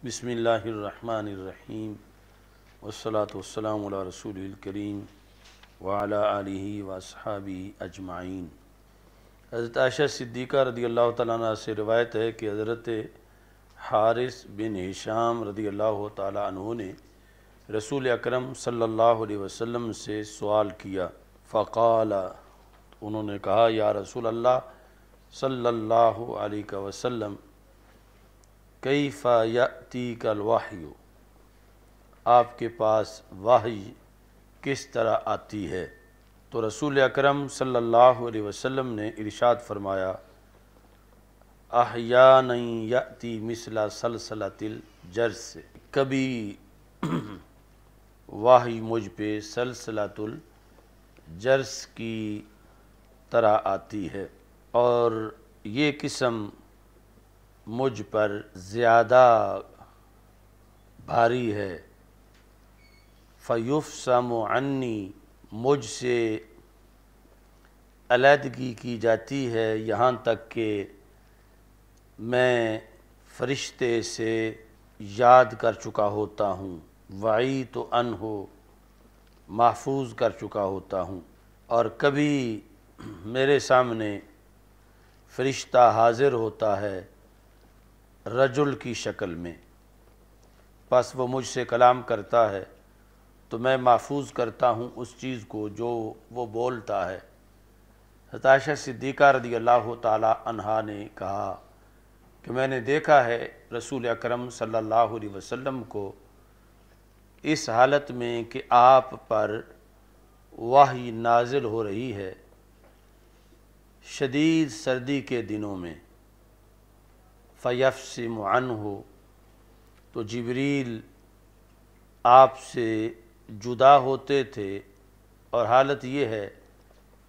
بسم اللہ الرحمن الرحیم والصلاة والسلام علی رسول الکریم وعلی آلہ واصحابہ اجمعین۔ حضرت عائشہ صدیقہ رضی اللہ تعالیٰ عنہ سے روایت ہے کہ حضرت حارث بن ہشام رضی اللہ تعالیٰ عنہ نے رسول اکرم صلی اللہ علیہ وسلم سے سوال کیا، فقال، انہوں نے کہا، یا رسول اللہ صلی اللہ علیہ وسلم، کیف یأتیک الوحی، آپ کے پاس وحی کس طرح آتی ہے؟ تو رسول اکرم صلی اللہ علیہ وسلم نے ارشاد فرمایا، احیانا یأتی مثل سلسلۃ الجرس، کبھی وحی مجھ پہ سلسلۃ الجرس کی طرح آتی ہے، اور یہ قسم مجھ پر زیادہ بھاری ہے، فیفصم عنی، مجھ سے علیحدگی کی جاتی ہے یہاں تک کہ میں فرشتے سے یاد کر چکا ہوتا ہوں، وعیت عنہ، محفوظ کر چکا ہوتا ہوں، اور کبھی میرے سامنے فرشتہ حاضر ہوتا ہے رجل کی شکل میں، پس وہ مجھ سے کلام کرتا ہے تو میں محفوظ کرتا ہوں اس چیز کو جو وہ بولتا ہے۔ حضرت عائشہ صدیقہ رضی اللہ تعالی عنہا نے کہا کہ میں نے دیکھا ہے رسول اکرم صلی اللہ علیہ وسلم کو اس حالت میں کہ آپ پر وحی نازل ہو رہی ہے شدید سردی کے دنوں میں، فیفصم عنہ، تو جبریل آپ سے جدا ہوتے تھے، اور حالت یہ ہے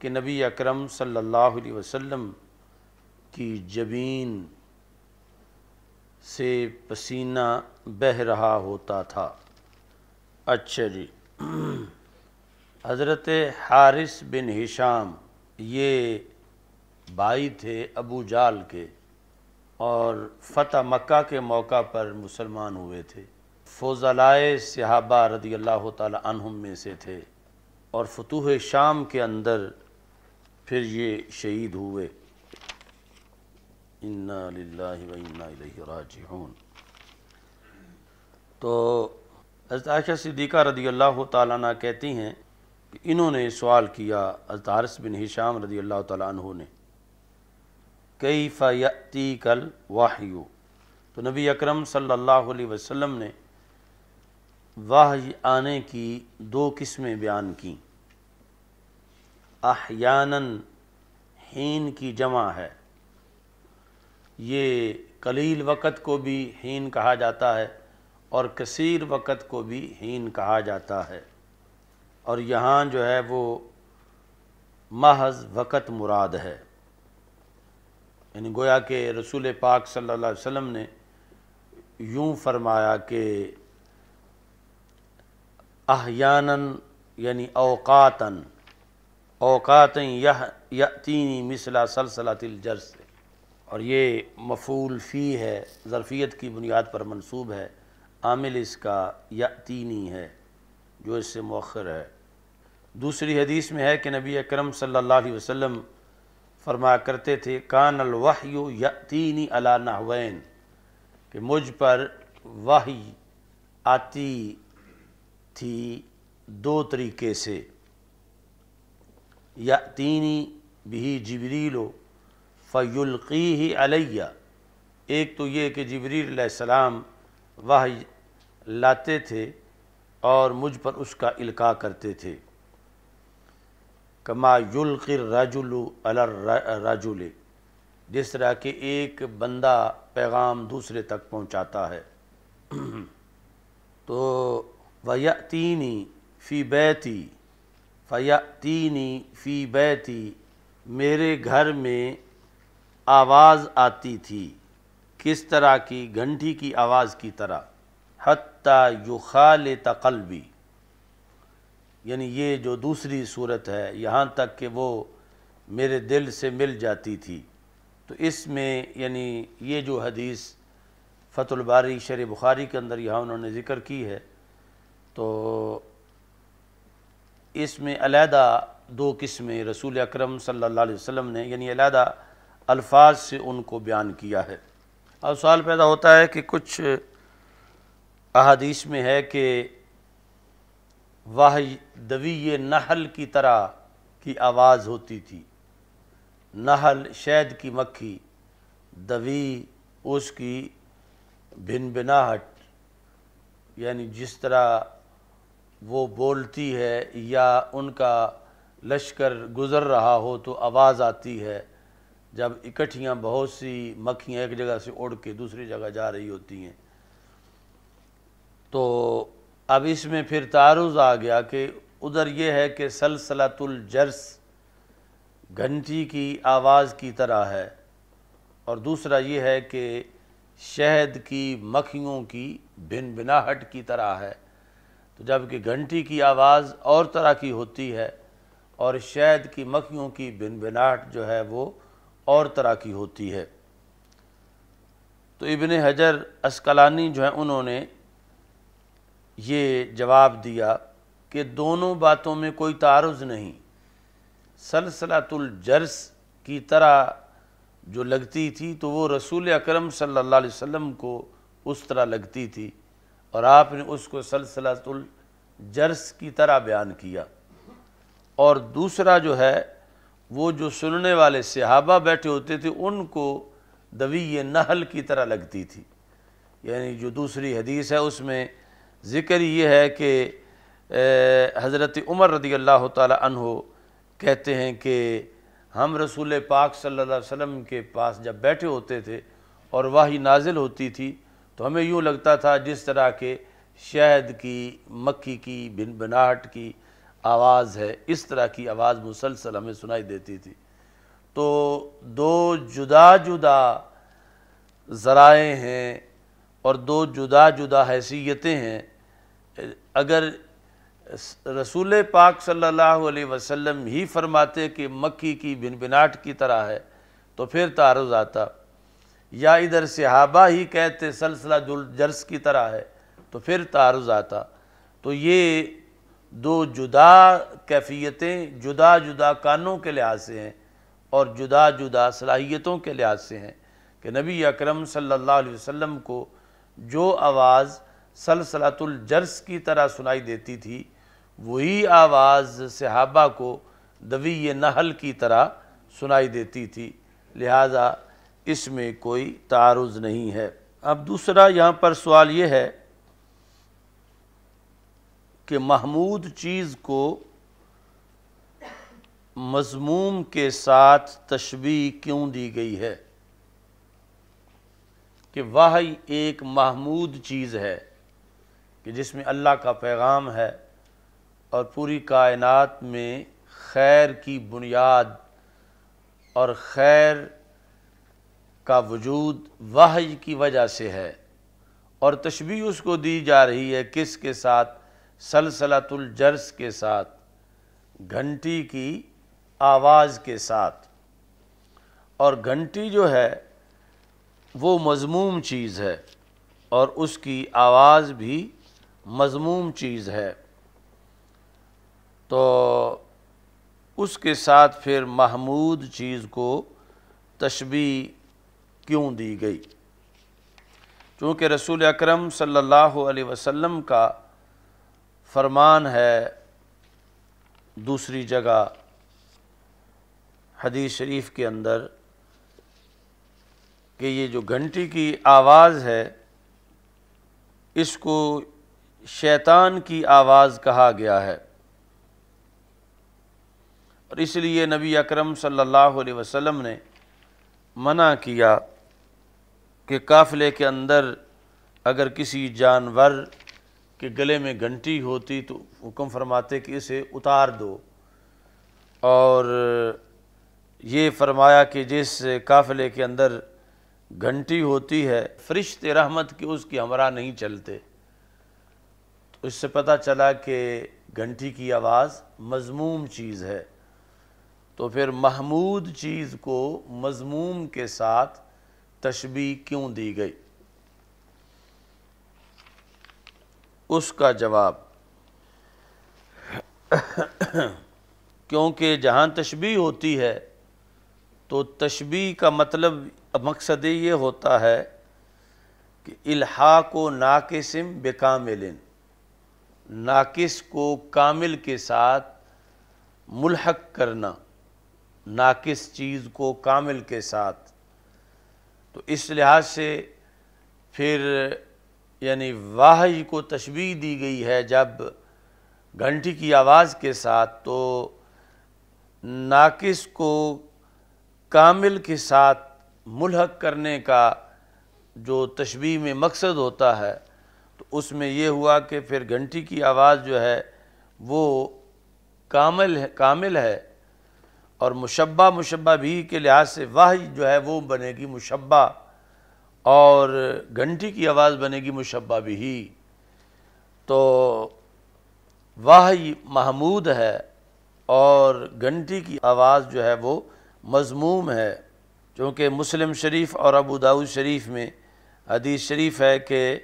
کہ نبی اکرم صلی اللہ علیہ وسلم کی جبین سے پسینہ بہہ رہا ہوتا تھا۔ اچھا جی، حضرت حارث بن ہشام یہ بھائی تھے ابو جہل کے، اور فتح مکہ کے موقع پر مسلمان ہوئے تھے، فضلائے صحابہ رضی اللہ تعالی عنہم میں سے تھے، اور فتوح شام کے اندر پھر یہ شہید ہوئے۔ انا للہ و انا الیہ راجعون۔ تو حضرت عائشہ صدیقہ رضی اللہ تعالیٰ عنہ کہتی ہیں کہ انہوں نے سوال کیا حضرت حارث بن ہشام رضی اللہ تعالیٰ عنہ نے، کیف یأتیک الوحی، تو نبی اکرم صلی اللہ علیہ وسلم نے وحی آنے کی دو قسمیں بیان کیں۔ احیاناً، حین کی جمع ہے، یہ قلیل وقت کو بھی حین کہا جاتا ہے اور کثیر وقت کو بھی حین کہا جاتا ہے، اور یہاں جو ہے وہ محض وقت مراد ہے، یعنی گویا کہ رسول پاک صلی اللہ علیہ وسلم نے یوں فرمایا کہ احیاناً یعنی اوقاتاً، اوقاتاً یأتینی مثل سلسلۃ الجرس، اور یہ مفعول فی ہے، ظرفیت کی بنیاد پر منصوب ہے، عامل اس کا یأتینی ہے جو اس سے مؤخر ہے۔ دوسری حدیث میں ہے کہ نبی اکرم صلی اللہ علیہ وسلم فرمایا کرتے تھے، کان الوحی یأتینی علی نحوین، کہ مجھ پر وحی آتی تھی دو طریقے سے، یأتینی بہ جبریل فیلقیہ علیہ، ایک تو یہ کہ جبریل علیہ السلام وحی لاتے تھے اور مجھ پر اس کا القاء کرتے تھے، کما یلقی الرجل علی الرجل، جس طرح کہ ایک بندہ پیغام دوسرے تک پہنچاتا ہے۔ تو وَيَأْتِينِي فِي بَيْتِي، فَيَأْتِينِي فِي بَيْتِي، میرے گھر میں آواز آتی تھی، کس طرح کی؟ گھنٹی کی آواز کی طرح، حَتَّى يُخَالِطَ قَلْبِي، یعنی یہ جو دوسری صورت ہے، یہاں تک کہ وہ میرے دل سے مل جاتی تھی۔ تو اس میں یعنی یہ جو حدیث فتح الباری شرح بخاری کے اندر یہاں انہوں نے ذکر کی ہے، تو اس میں علیحدہ دو قسمیں رسول اکرم صلی اللہ علیہ وسلم نے یعنی علیحدہ الفاظ سے ان کو بیان کیا ہے۔ اب سوال پیدا ہوتا ہے کہ کچھ احادیث میں ہے کہ وحی دوی نحل کی طرح کی آواز ہوتی تھی، نحل شہد کی مکھی، دوی اس کی بھنبھناہٹ، یعنی جس طرح وہ بولتی ہے یا ان کا لشکر گزر رہا ہو تو آواز آتی ہے، جب اکٹھیاں بہت سی مکھیاں ایک جگہ سے اڑ کے دوسری جگہ جا رہی ہوتی ہیں۔ تو اب اس میں پھر تعارض آ گیا کہ ادھر یہ ہے کہ سلسلۃ الجرس گھنٹی کی آواز کی طرح ہے، اور دوسرا یہ ہے کہ شہد کی مکھیوں کی بھنبھناہٹ کی طرح ہے۔ تو جب کہ گھنٹی کی آواز اور طرح کی ہوتی ہے اور شہد کی مکھیوں کی بھنبھناہٹ جو ہے وہ اور طرح کی ہوتی ہے۔ تو ابن حجر عسقلانی جو ہے انہوں نے یہ جواب دیا کہ دونوں باتوں میں کوئی تعارض نہیں، سلسلۃ الجرس کی طرح جو لگتی تھی تو وہ رسول اکرم صلی اللہ علیہ وسلم کو اس طرح لگتی تھی، اور آپ نے اس کو سلسلۃ الجرس کی طرح بیان کیا۔ اور دوسرا جو ہے وہ جو سننے والے صحابہ بیٹھے ہوتے تھے ان کو دوی نحل کی طرح لگتی تھی، یعنی جو دوسری حدیث ہے اس میں ذکر یہ ہے کہ حضرت عمر رضی اللہ تعالی عنہ کہتے ہیں کہ ہم رسول پاک صلی اللہ علیہ وسلم کے پاس جب بیٹھے ہوتے تھے اور وحی نازل ہوتی تھی تو ہمیں یوں لگتا تھا جس طرح کہ شہد کی مکھی کی بھنبھناہٹ کی آواز ہے، اس طرح کی آواز مسلسل ہمیں سنائی دیتی تھی۔ تو دو جدا جدا ذرائع ہیں اور دو جدا جدا حیثیتیں ہیں۔ اگر رسول پاک صلی اللہ علیہ وسلم ہی فرماتے کہ مکھی کی بھنبھناہٹ کی طرح ہے تو پھر تعارض آتا، یا ادھر صحابہ ہی کہتے سلسلہ الجرس کی طرح ہے تو پھر تعارض آتا۔ تو یہ دو جدا کیفیتیں جدا جدا کانوں کے لحاظ سے ہیں اور جدا جدا صلاحیتوں کے لحاظ سے ہیں کہ نبی اکرم صلی اللہ علیہ وسلم کو جو آواز سلسلۃ الجرس کی طرح سنائی دیتی تھی وہی آواز صحابہ کو دوی نحل کی طرح سنائی دیتی تھی، لہذا اس میں کوئی تعارض نہیں ہے۔ اب دوسرا یہاں پر سوال یہ ہے کہ محمود چیز کو مذموم کے ساتھ تشبیہ کیوں دی گئی ہے؟ کہ وحی ایک محمود چیز ہے کہ جس میں اللہ کا پیغام ہے اور پوری کائنات میں خیر کی بنیاد اور خیر کا وجود وحی کی وجہ سے ہے، اور تشبیہ اس کو دی جا رہی ہے کس کے ساتھ؟ سلسلۃ الجرس کے ساتھ، گھنٹی کی آواز کے ساتھ۔ اور گھنٹی جو ہے وہ مذموم چیز ہے اور اس کی آواز بھی مذموم چیز ہے، تو اس کے ساتھ پھر محمود چیز کو تشبیہ کیوں دی گئی؟ چونکہ رسول اکرم صلی اللہ علیہ وسلم کا فرمان ہے دوسری جگہ حدیث شریف کے اندر کہ یہ جو گھنٹی کی آواز ہے اس کو شیطان کی آواز کہا گیا ہے، اور اس لیے نبی اکرم صلی اللہ علیہ وسلم نے منع کیا کہ قافلے کے اندر اگر کسی جانور کے گلے میں گھنٹی ہوتی تو حکم فرماتے کہ اسے اتار دو، اور یہ فرمایا کہ جس قافلے کے اندر گھنٹی ہوتی ہے فرشتے رحمت کے اس کی ہمراہ نہیں چلتے۔ تو اس سے پتہ چلا کہ گھنٹی کی آواز مذموم چیز ہے، تو پھر محمود چیز کو مذموم کے ساتھ تشبیہ کیوں دی گئی؟ اس کا جواب، کیونکہ جہاں تشبیہ ہوتی ہے تو تشبیہ کا مطلب مقصد یہ ہوتا ہے کہ الحاق و ناقص بکامل، ناقص کو کامل کے ساتھ ملحق کرنا، ناقص چیز کو کامل کے ساتھ۔ تو اس لحاظ سے پھر یعنی وحی کو تشبیہ دی گئی ہے جب گھنٹی کی آواز کے ساتھ، تو ناقص کو کامل کے ساتھ ملحق کرنے کا جو تشبیہ میں مقصد ہوتا ہے، تو اس میں یہ ہوا کہ پھر گھنٹی کی آواز جو ہے وہ کامل ہے، اور مشبہ بھی کے لحاظ سے وحی جو ہے وہ بنے گی مشبہ، اور گھنٹی کی آواز بنے گی مشبہ بھی۔ تو وحی محمود ہے اور گھنٹی کی آواز جو ہے وہ مذموم ہے، چونکہ مسلم شریف اور ابو داؤد شریف میں حدیث شریف ہے کہ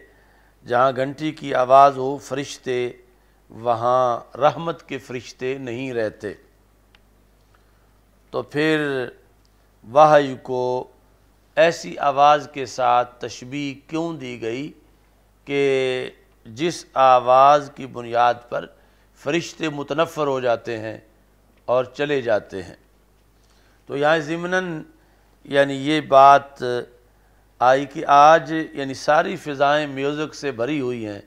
جہاں گھنٹی کی آواز ہو فرشتے، وہاں رحمت کے فرشتے نہیں رہتے۔ تو پھر وحی کو ایسی آواز کے ساتھ تشبیہ کیوں دی گئی کہ جس آواز کی بنیاد پر فرشتے متنفر ہو جاتے ہیں اور چلے جاتے ہیں۔ تو یہاں ضمناً یعنی یہ بات آئی کہ آج یعنی ساری فضائیں میوزک سے بھری ہوئی ہیں،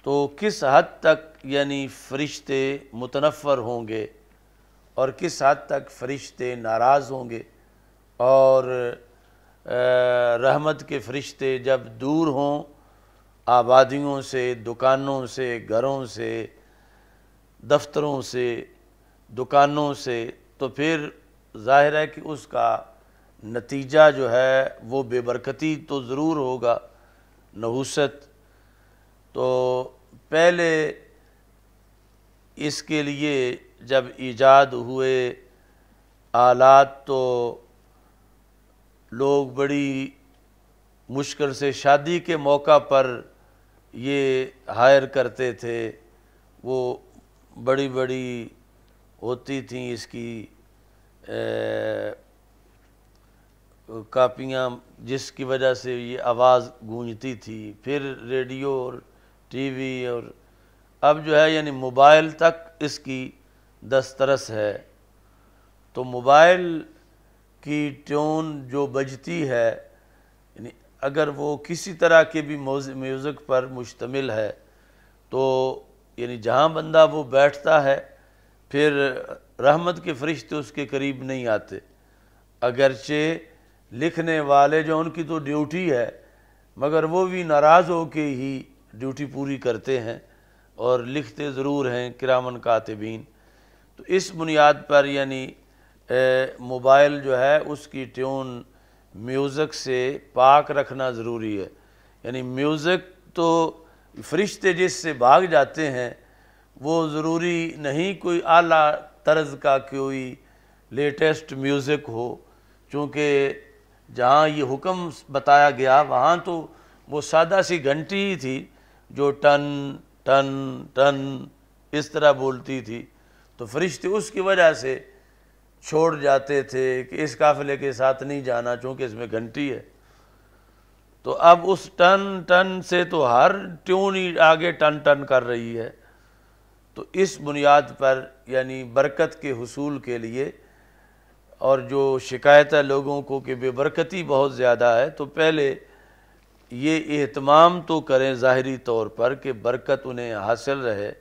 تو کس حد تک یعنی فرشتے متنفر ہوں گے اور کس حد تک فرشتے ناراض ہوں گے، اور رحمت کے فرشتے جب دور ہوں آبادیوں سے، دکانوں سے، گھروں سے، دفتروں سے، دکانوں سے، تو پھر ظاہر ہے کہ اس کا نتیجہ جو ہے وہ بے برکتی تو ضرور ہوگا، نحوست۔ تو پہلے اس کے لیے جب ایجاد ہوئے آلات تو لوگ بڑی مشکل سے شادی کے موقع پر یہ ہائر کرتے تھے، وہ بڑی بڑی ہوتی تھیں اس کی کاپیاں، جس کی وجہ سے یہ آواز گونجتی تھی، پھر ریڈیو اور ٹی وی، اور اب جو ہے یعنی موبائل تک اس کی دسترس ہے۔ تو موبائل کی ٹیون جو بجتی ہے، یعنی اگر وہ کسی طرح کے بھی میوزک پر مشتمل ہے تو یعنی جہاں بندہ وہ بیٹھتا ہے پھر رحمت کے فرشتے اس کے قریب نہیں آتے، اگرچہ لکھنے والے جو ان کی تو ڈیوٹی ہے مگر وہ بھی ناراض ہو کے ہی ڈیوٹی پوری کرتے ہیں اور لکھتے ضرور ہیں کرامن کاتبین۔ تو اس بنیاد پر یعنی موبائل جو ہے اس کی ٹیون میوزک سے پاک رکھنا ضروری ہے۔ یعنی میوزک تو فرشتے جس سے بھاگ جاتے ہیں وہ ضروری نہیں کوئی اعلیٰ طرز کا کوئی لیٹسٹ میوزک ہو، چونکہ جہاں یہ حکم بتایا گیا وہاں تو وہ سادہ سی گھنٹی ہی تھی جو ٹن ٹن ٹن اس طرح بولتی تھی، تو فرشتے اس کی وجہ سے چھوڑ جاتے تھے کہ اس قافلے کے ساتھ نہیں جانا چونکہ اس میں گھنٹی ہے۔ تو اب اس ٹن ٹن سے تو ہر ٹیون ہی آگے ٹن ٹن کر رہی ہے۔ تو اس بنیاد پر یعنی برکت کے حصول کے لیے، اور جو شکایت ہے لوگوں کو کہ بے برکتی بہت زیادہ ہے، تو پہلے یہ اہتمام تو کریں ظاہری طور پر کہ برکت انہیں حاصل رہے،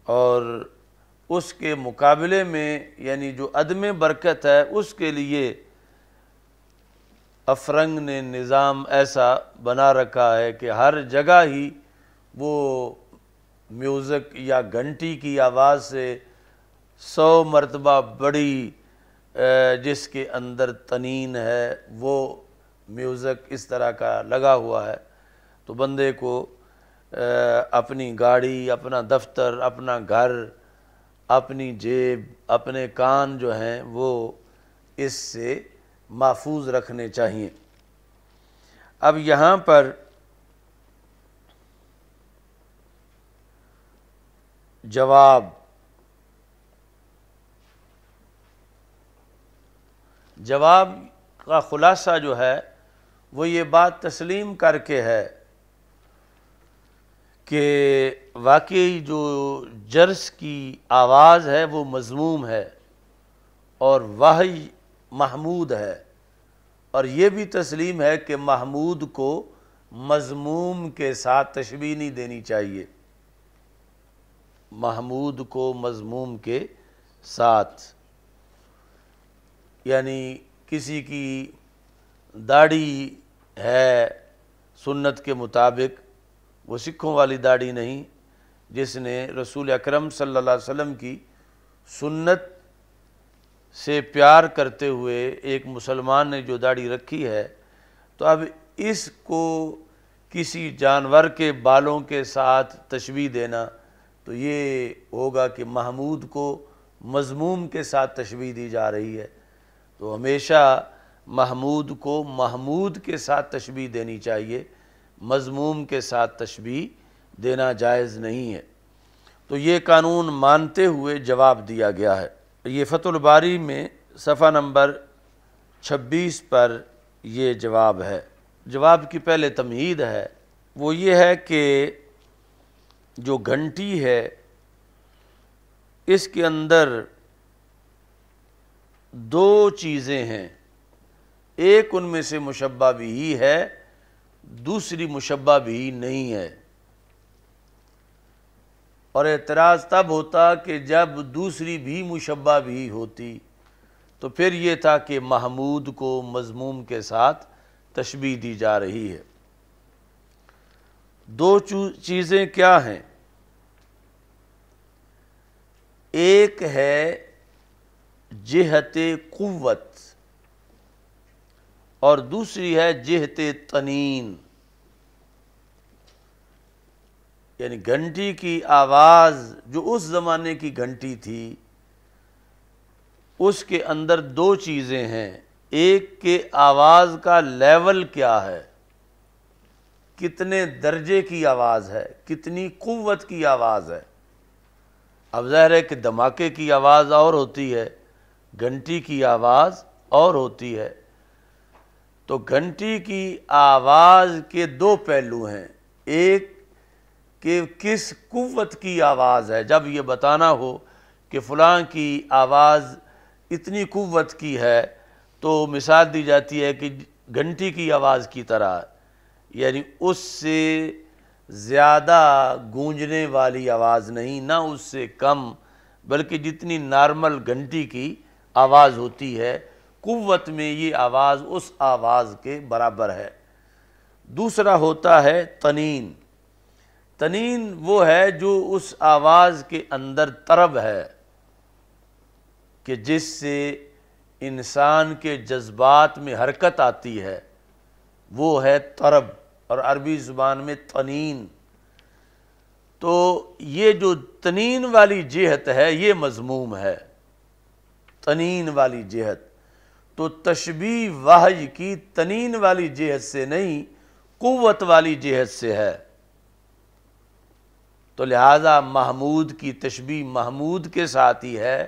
اور اس کے مقابلے میں یعنی جو عدم برکت ہے اس کے لیے افرنگ نے نظام ایسا بنا رکھا ہے کہ ہر جگہ ہی وہ میوزک یا گھنٹی کی آواز سے 100 مرتبہ بڑی جس کے اندر طنین ہے وہ میوزک اس طرح کا لگا ہوا ہے، تو بندے کو اپنی گاڑی، اپنا دفتر، اپنا گھر، اپنی جیب، اپنے کان جو ہیں وہ اس سے محفوظ رکھنے چاہیے۔ اب یہاں پر جواب کا خلاصہ جو ہے وہ یہ بات تسلیم کر کے ہے کہ واقعی جو جرس کی آواز ہے وہ مذموم ہے اور وحی محمود ہے، اور یہ بھی تسلیم ہے کہ محمود کو مذموم کے ساتھ تشبیہ نہیں دینی چاہیے، محمود کو مذموم کے ساتھ، یعنی کسی کی داڑھی ہے سنت کے مطابق، وہ سکھوں والی داڑھی نہیں، جس نے رسول اکرم صلی اللہ علیہ وسلم کی سنت سے پیار کرتے ہوئے ایک مسلمان نے جو داڑھی رکھی ہے، تو اب اس کو کسی جانور کے بالوں کے ساتھ تشبیہ دینا تو یہ ہوگا کہ محمود کو مذموم کے ساتھ تشبیہ دی جا رہی ہے، تو ہمیشہ محمود کو محمود کے ساتھ تشبیہ دینی چاہیے، مذموم کے ساتھ تشبیہ دینا جائز نہیں ہے۔ تو یہ قانون مانتے ہوئے جواب دیا گیا ہے۔ یہ فتح الباری میں صفحہ نمبر 26 پر یہ جواب ہے۔ جواب کی پہلے تمہید ہے، وہ یہ ہے کہ جو گھنٹی ہے اس کے اندر دو چیزیں ہیں، ایک ان میں سے مشبہ بھی ہے، دوسری مشبہ بھی نہیں ہے، اور اعتراض تب ہوتا کہ جب دوسری بھی مشبہ بھی ہوتی، تو پھر یہ تھا کہ محمود کو مذموم کے ساتھ تشبیہ دی جا رہی ہے۔ دو چیزیں کیا ہیں؟ ایک ہے جہت قوت اور دوسری ہے جہت طنین، یعنی گھنٹی کی آواز جو اس زمانے کی گھنٹی تھی اس کے اندر دو چیزیں ہیں، ایک کہ آواز کا لیول کیا ہے، کتنے درجے کی آواز ہے، کتنی قوت کی آواز ہے۔ اب ظاہر ہے کہ دھماکے کی آواز اور ہوتی ہے، گھنٹی کی آواز اور ہوتی ہے، تو گھنٹی کی آواز کے دو پہلو ہیں، ایک کہ کس قوت کی آواز ہے، جب یہ بتانا ہو کہ فلاں کی آواز اتنی قوت کی ہے تو مثال دی جاتی ہے کہ گھنٹی کی آواز کی طرح، یعنی اس سے زیادہ گونجنے والی آواز نہیں، نہ اس سے کم، بلکہ جتنی نارمل گھنٹی کی آواز ہوتی ہے قوت میں یہ آواز اس آواز کے برابر ہے۔ دوسرا ہوتا ہے طنین۔ طنین وہ ہے جو اس آواز کے اندر طرب ہے کہ جس سے انسان کے جذبات میں حرکت آتی ہے، وہ ہے طرب، اور عربی زبان میں طنین۔ تو یہ جو طنین والی جہت ہے یہ مذموم ہے، طنین والی جہت، تو تشبیہ وحی کی طنین والی جہت سے نہیں، قوت والی جہت سے ہے، تو لہذا محمود کی تشبیہ محمود کے ساتھ ہی ہے،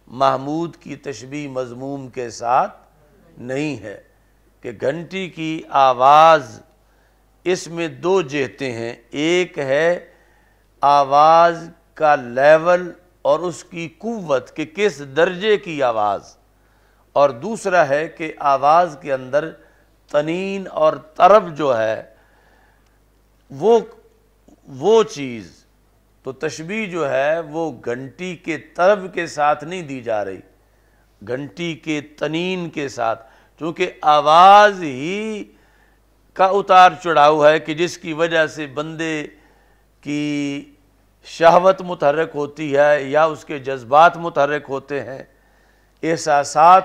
محمود کی تشبیہ مذموم کے ساتھ نہیں ہے، کہ گھنٹی کی آواز اس میں دو جہتیں ہیں، ایک ہے آواز کا لیول اور اس کی قوت کہ کس درجے کی آواز، اور دوسرا ہے کہ آواز کے اندر طنین اور طرب جو ہے وہ چیز، تو تشبیہ جو ہے وہ گھنٹی کے طرب کے ساتھ نہیں دی جا رہی، گھنٹی کے طنین کے ساتھ، چونکہ آواز ہی کا اتار چڑھاؤ ہے کہ جس کی وجہ سے بندے کی شہوت متحرک ہوتی ہے یا اس کے جذبات متحرک ہوتے ہیں، احساسات،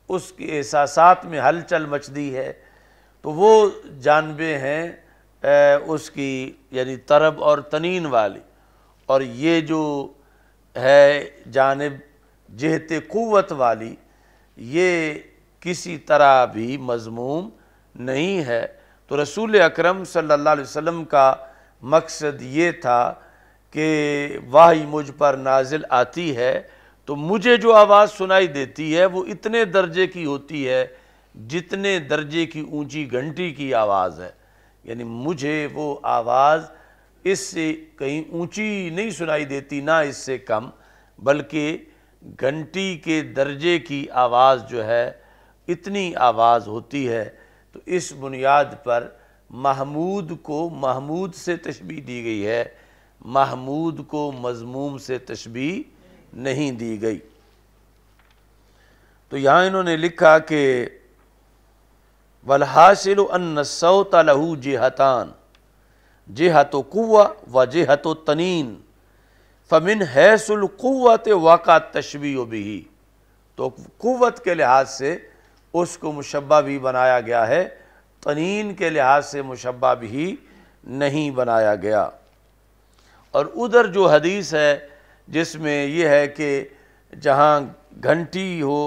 اس کے احساسات میں ہلچل مچتی ہے، تو وہ جانبیں ہیں اس کی، یعنی طرب اور طنین والی، اور یہ جو ہے جانب جہت قوت والی یہ کسی طرح بھی مذموم نہیں ہے۔ تو رسول اکرم صلی اللہ علیہ وسلم کا مقصد یہ تھا کہ وحی مجھ پر نازل آتی ہے تو مجھے جو آواز سنائی دیتی ہے وہ اتنے درجے کی ہوتی ہے جتنے درجے کی اونچی گھنٹی کی آواز ہے، یعنی مجھے وہ آواز اس سے کہیں اونچی نہیں سنائی دیتی، نہ اس سے کم، بلکہ گھنٹی کے درجے کی آواز جو ہے اتنی آواز ہوتی ہے۔ تو اس بنیاد پر محمود کو محمود سے تشبیہ دی گئی ہے، محمود کو مذموم سے تشبیہ نہیں دی گئی۔ تو یہاں انہوں نے لکھا کہ وَالْحَاصِلُ أَنَّ الصَّوْتَ لَهُ جِهَتَانِ جِهَةُ قُوَّةٍ وَجِهَةُ تَنِينٍ فَمِنْ حَيْثُ الْقُوَّةِ وَقَعَ التَّشْبِيهُ بِهِ، تو قوت کے لحاظ سے اس کو مشبہ بھی بنایا گیا ہے، تنین کے لحاظ سے مشبہ بھی نہیں بنایا گیا۔ اور ادھر جو حدیث ہے جس میں یہ ہے کہ جہاں گھنٹی ہو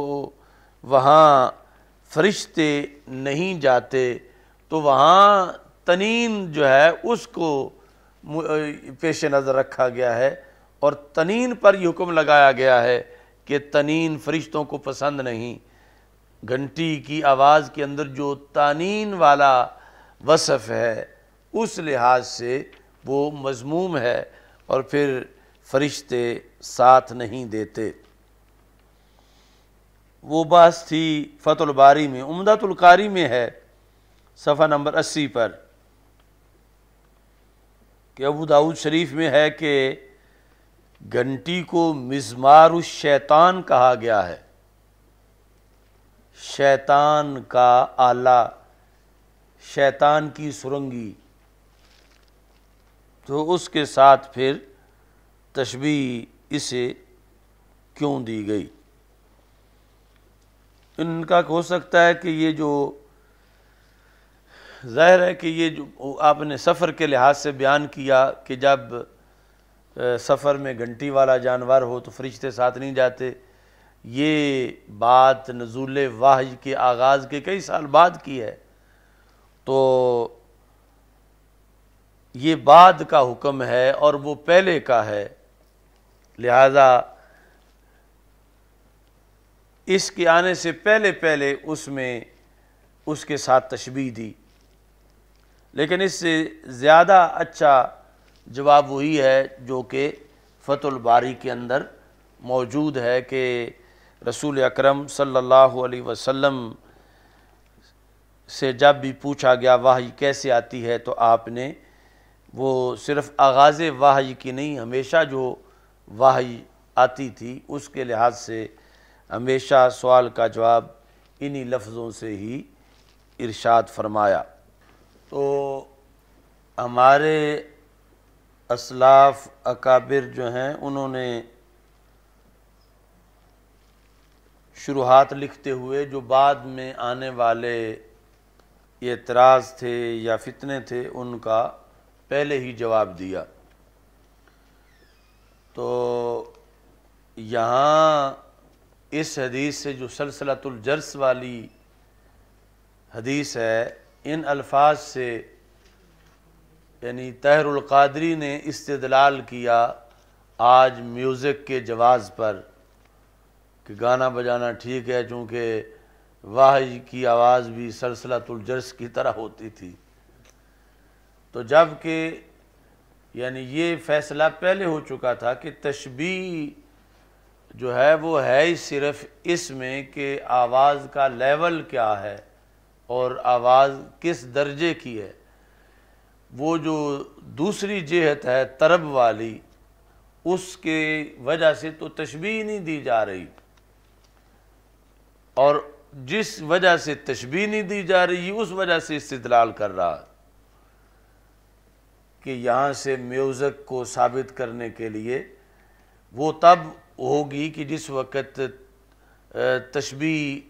وہاں فرشتے نہیں جاتے، تو وہاں تنین جو ہے اس کو پیش نظر رکھا گیا ہے، اور تنین پر یہ حکم لگایا گیا ہے کہ تنین فرشتوں کو پسند نہیں۔ گھنٹی کی آواز کے اندر جو تانین والا وصف ہے اس لحاظ سے وہ مذموم ہے، اور پھر فرشتے ساتھ نہیں دیتے۔ وہ بحث تھی فتح الباری میں۔ عمدۃ القاری میں ہے صفحہ نمبر 80 پر کہ ابو داؤد شریف میں ہے کہ گھنٹی کو مزمار الشیطان کہا گیا ہے، شیطان کا آلہ، شیطان کی سرنگی، تو اس کے ساتھ پھر تشبیہ اسے کیوں دی گئی؟ ان کا ہو سکتا ہے کہ یہ جو ظاہر ہے کہ یہ جو آپ نے سفر کے لحاظ سے بیان کیا کہ جب سفر میں گھنٹی والا جانور ہو تو فرشتے ساتھ نہیں جاتے، یہ بات نزول وحی کے آغاز کے کئی سال بعد کی ہے، تو یہ بعد کا حکم ہے اور وہ پہلے کا ہے، لہذا اس کے آنے سے پہلے پہلے اس میں اس کے ساتھ تشبیہ دی۔ لیکن اس سے زیادہ اچھا جواب وہی ہے جو کہ فتح الباری کے اندر موجود ہے کہ رسول اکرم صلی اللہ علیہ وسلم سے جب بھی پوچھا گیا وحی کیسے آتی ہے تو آپ نے وہ صرف آغاز وحی کی نہیں، ہمیشہ جو وحی آتی تھی اس کے لحاظ سے ہمیشہ سوال کا جواب انہی لفظوں سے ہی ارشاد فرمایا۔ تو ہمارے اسلاف اکابر جو ہیں انہوں نے شروحات لکھتے ہوئے جو بعد میں آنے والے اعتراض تھے یا فتنے تھے ان کا پہلے ہی جواب دیا۔ تو یہاں اس حدیث سے جو سلسلۃ الجرس والی حدیث ہے ان الفاظ سے یعنی طاہر القادری نے استدلال کیا آج میوزک کے جواز پر کہ گانا بجانا ٹھیک ہے چونکہ وحی کی آواز بھی سلسلۃ الجرس کی طرح ہوتی تھی، تو جب کہ یعنی یہ فیصلہ پہلے ہو چکا تھا کہ تشبیہ جو ہے وہ ہے ہی صرف اس میں کہ آواز کا لیول کیا ہے اور آواز کس درجے کی ہے، وہ جو دوسری جہت ہے طرب والی اس کے وجہ سے تو تشبیہ نہیں دی جا رہی، اور جس وجہ سے تشبیہ نہیں دی جا رہی اس وجہ سے استدلال کر رہا کہ یہاں سے میوزک کو ثابت کرنے کے لیے وہ تب ہوگی کہ جس وقت تشبیہ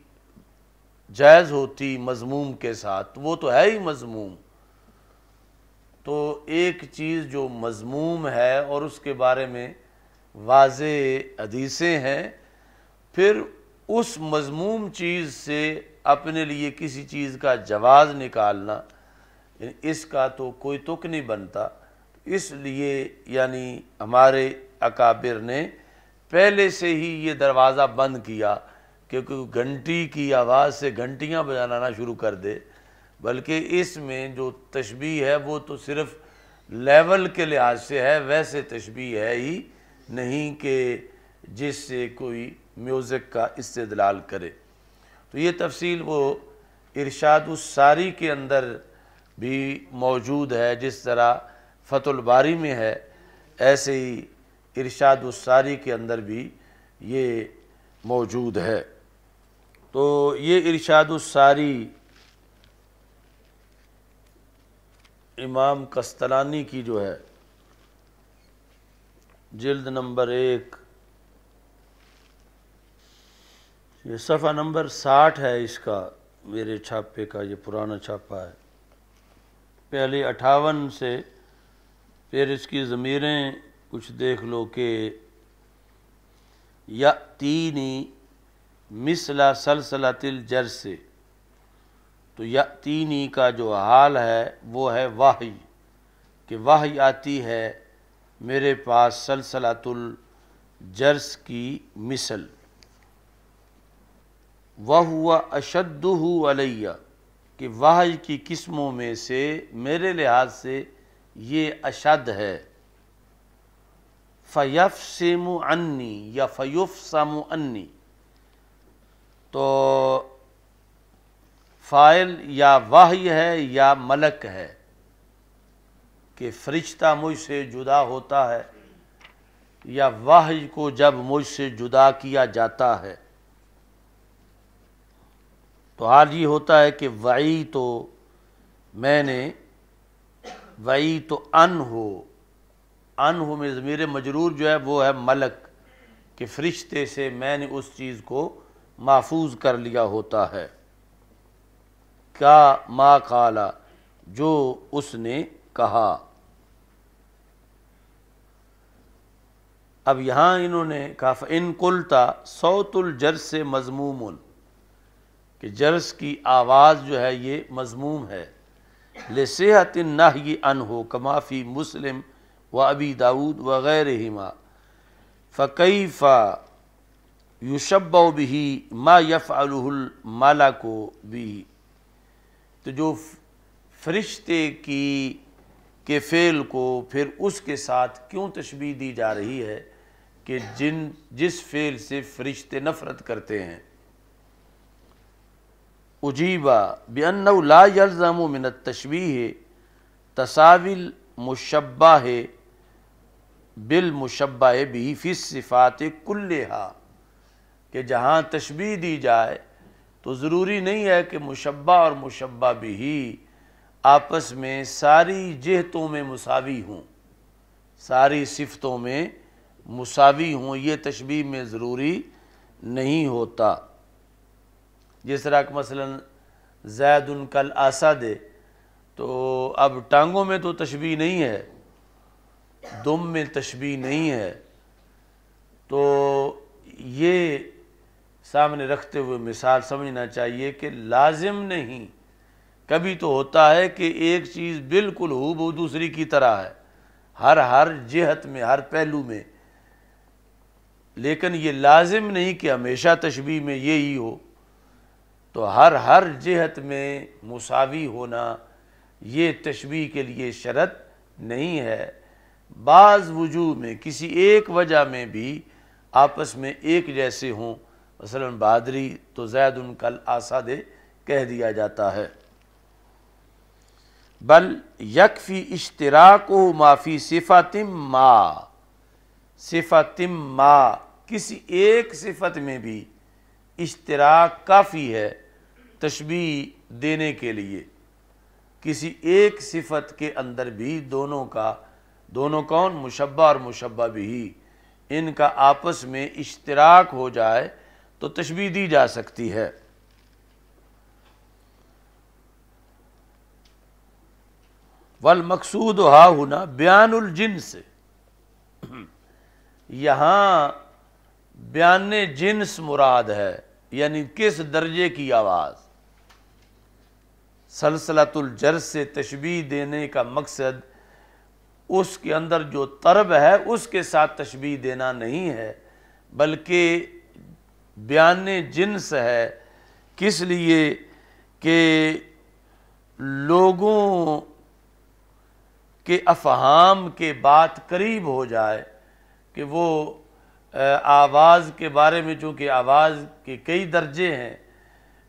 جائز ہوتی مضموم کے ساتھ، وہ تو ہے ہی مضموم، تو ایک چیز جو مضموم ہے اور اس کے بارے میں واضح حدیثیں ہیں، پھر اس مضموم چیز سے اپنے لیے کسی چیز کا جواز نکالنا اس کا تو کوئی تک نہیں بنتا۔ اس لیے یعنی ہمارے اکابر نے پہلے سے ہی یہ دروازہ بند کیا کہ کوئی گھنٹی کی آواز سے گھنٹیاں بجانا نہ شروع کر دے، بلکہ اس میں جو تشبیہ ہے وہ تو صرف لیول کے لحاظ سے ہے، ویسے تشبیہ ہے ہی نہیں کہ جس سے کوئی میوزک کا استدلال کرے۔ تو یہ تفصیل وہ ارشاد الساری کے اندر بھی موجود ہے، جس طرح فتح الباری میں ہے ایسے ہی ارشاد الساری کے اندر بھی یہ موجود ہے۔ تو یہ ارشاد الساری امام قسطلانی کی جو ہے جلد نمبر 1، یہ صفحہ نمبر 60 ہے اس کا، میرے چھاپے کا، یہ پرانا چھاپا ہے، پہلے 58 سے پھر اس کی ضمیریں کچھ دیکھ لو کہ یأتینی مثل سلسلۃ الجرس، تو یأتینی کا جو حال ہے وہ ہے وحی، کہ وحی آتی ہے میرے پاس سلسلۃ الجرس کی مثل، وَهُوَ أَشَدُّهُ عَلَيَّ، کہ وحی کی قسموں میں سے میرے لحاظ سے یہ اشد ہے، فَيَفْسِمُ عَنِّي یا فَيُفْسَمُ عَنِّي، تو فاعل یا وحی ہے یا ملک ہے، کہ فرشتہ مجھ سے جدا ہوتا ہے یا وحی کو جب مجھ سے جدا کیا جاتا ہے، تو حال یہ ہوتا ہے کہ وعی تو میں نے، وعی تو انہو میں ضمیر مجرور جو ہے وہ ہے ملک، کہ فرشتے سے میں نے اس چیز کو محفوظ کر لیا ہوتا ہے، کیا ما قالا، جو اس نے کہا۔ اب یہاں انہوں نے کہا فَإِن قُلْتَ صوت الجرس مذموم، کہ جرس کی آواز جو ہے یہ مذموم ہے، لصحۃ النہی عنہ کما فی مسلم و ابی داود وغیرہما، فکیف یشبہ بہ ما یفعلہ الملک بہ، تو جو فرشتے کے فعل کو پھر اس کے ساتھ کیوں تشبیہ دی جا رہی ہے کہ جس فعل سے فرشتے نفرت کرتے ہیں۔ اجیبا بأنہ لا یلزم من التشبیہ تساوی المشبہ بالمشبہ بہ فی الصفات کلہا، کہ جہاں تشبیہ دی جائے تو ضروری نہیں ہے کہ مشبہ اور مشبہ بہ آپس میں ساری جہتوں میں مساوی ہوں، ساری صفتوں میں مساوی ہوں، یہ تشبیہ میں ضروری نہیں ہوتا۔ جس طرح کہ مثلا زید کالاسد، تو اب ٹانگوں میں تو تشبیہ نہیں ہے، دم میں تشبیہ نہیں ہے، تو یہ سامنے رکھتے ہوئے مثال سمجھنا چاہیے کہ لازم نہیں، کبھی تو ہوتا ہے کہ ایک چیز بالکل ہو دوسری کی طرح ہے ہر جہت میں، ہر پہلو میں، لیکن یہ لازم نہیں کہ ہمیشہ تشبیہ میں یہی ہو، تو ہر جہت میں مساوی ہونا یہ تشبیہ کے لیے شرط نہیں ہے۔ بعض وجوہ میں کسی ایک وجہ میں بھی آپس میں ایک جیسے ہوں، مثلا بہادری تو زید کالاسد کہہ دیا جاتا ہے، بل یکفی اشتراکہ ما فی صفت ما، کسی ایک صفت میں بھی اشتراک کافی ہے تشبیہ دینے کے لیے، کسی ایک صفت کے اندر بھی دونوں کون، مشبہ اور مشبہ بھی، ان کا آپس میں اشتراک ہو جائے تو تشبیہ دی جا سکتی ہے۔ والمقصود ہا ہنا بیان الجنس، یہاں بیان جنس مراد ہے، یعنی کس درجے کی آواز۔ سلسلۃ الجرس سے تشبیہ دینے کا مقصد اس کے اندر جو طرب ہے اس کے ساتھ تشبیہ دینا نہیں ہے، بلکہ بیان جنس ہے۔ کس لیے کہ لوگوں کے افہام کے بات قریب ہو جائے، کہ وہ آواز کے بارے میں، چونکہ آواز کے کئی درجے ہیں،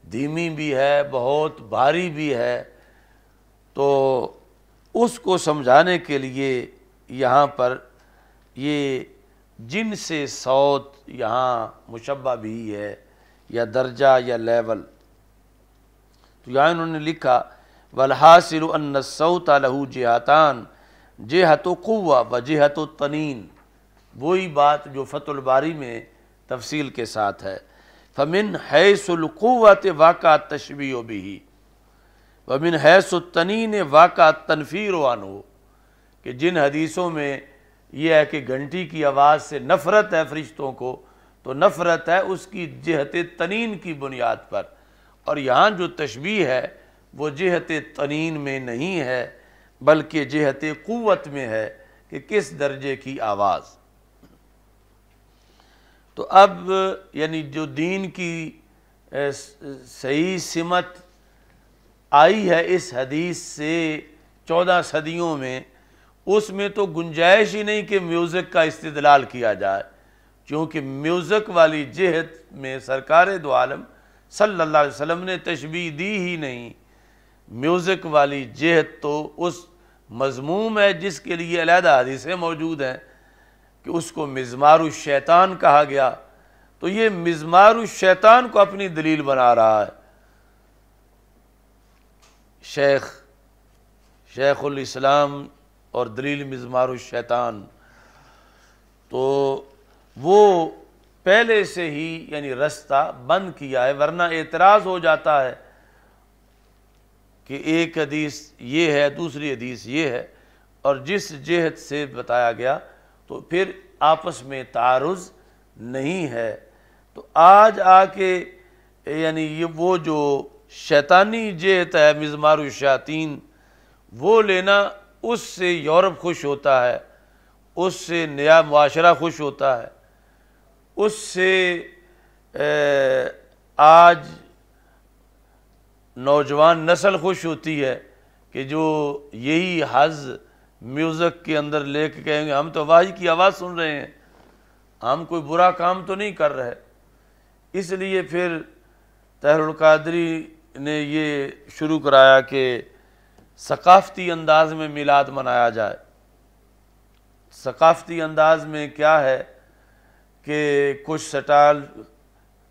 دھیمی بھی ہے، بہت بھاری بھی ہے، تو اس کو سمجھانے کے لیے یہاں پر یہ جن سے صوت یہاں مشبہ بھی ہے، یا درجہ یا لیول۔ تو یہاں انہوں نے لکھا وَالْحَاصِلُ أَنَّ الصَّوْتَ لَهُ جِهَتَانِ جِهَةُ قُوَّةٍ وَجِهَةُ الطَّنِينِ، وہی بات جو فتح الباری میں تفصیل کے ساتھ ہے۔ فَمِنْ حَيْثُ الْقُوَّةِ وَقَعَ التَّشْبِيهُ بِهِ وَمِنْ حَيْثُ الطَّنِينِ وَقَعَ التَّنْفِيرُ عَنْهُ، کہ جن حدیثوں میں یہ ہے کہ گھنٹی کی آواز سے نفرت ہے فرشتوں کو، تو نفرت ہے اس کی جہت تنین کی بنیاد پر، اور یہاں جو تشبیہ ہے وہ جہت تنین میں نہیں ہے بلکہ جہت قوت میں ہے، کہ کس درجے کی آواز۔ تو اب یعنی جو دین کی صحیح سمت آئی ہے اس حدیث سے 14 صدیوں میں، اس میں تو گنجائش ہی نہیں کہ میوزک کا استدلال کیا جائے، کیونکہ میوزک والی جہت میں سرکار دو عالم صلی اللہ علیہ وسلم نے تشبیہ دی ہی نہیں۔ میوزک والی جہت تو اس مذموم ہے جس کے لیے علیحدہ حدیثیں موجود ہیں، کہ اس کو مزمار الشیطان کہا گیا، تو یہ مزمار الشیطان کو اپنی دلیل بنا رہا ہے شیخ الاسلام، اور دلیل مزمار الشیطان، تو وہ پہلے سے ہی یعنی رستہ بند کیا ہے، ورنہ اعتراض ہو جاتا ہے کہ ایک حدیث یہ ہے، دوسری حدیث یہ ہے، اور جس جہت سے بتایا گیا تو پھر آپس میں تعارض نہیں ہے۔ تو آج آ کے یعنی یہ وہ جو شیطانی جہت ہے مزمار الشیاطین، وہ لینا، اس سے یورپ خوش ہوتا ہے، اس سے نیا معاشرہ خوش ہوتا ہے، اس سے آج نوجوان نسل خوش ہوتی ہے، کہ جو یہی حظ میوزک کے اندر لے کے کہیں گے ہم تو وحی کی آواز سن رہے ہیں، ہم کوئی برا کام تو نہیں کر رہے۔ اس لیے پھر طاہر القادری نے یہ شروع کرایا کہ ثقافتی انداز میں میلاد منایا جائے۔ ثقافتی انداز میں کیا ہے کہ کچھ سٹال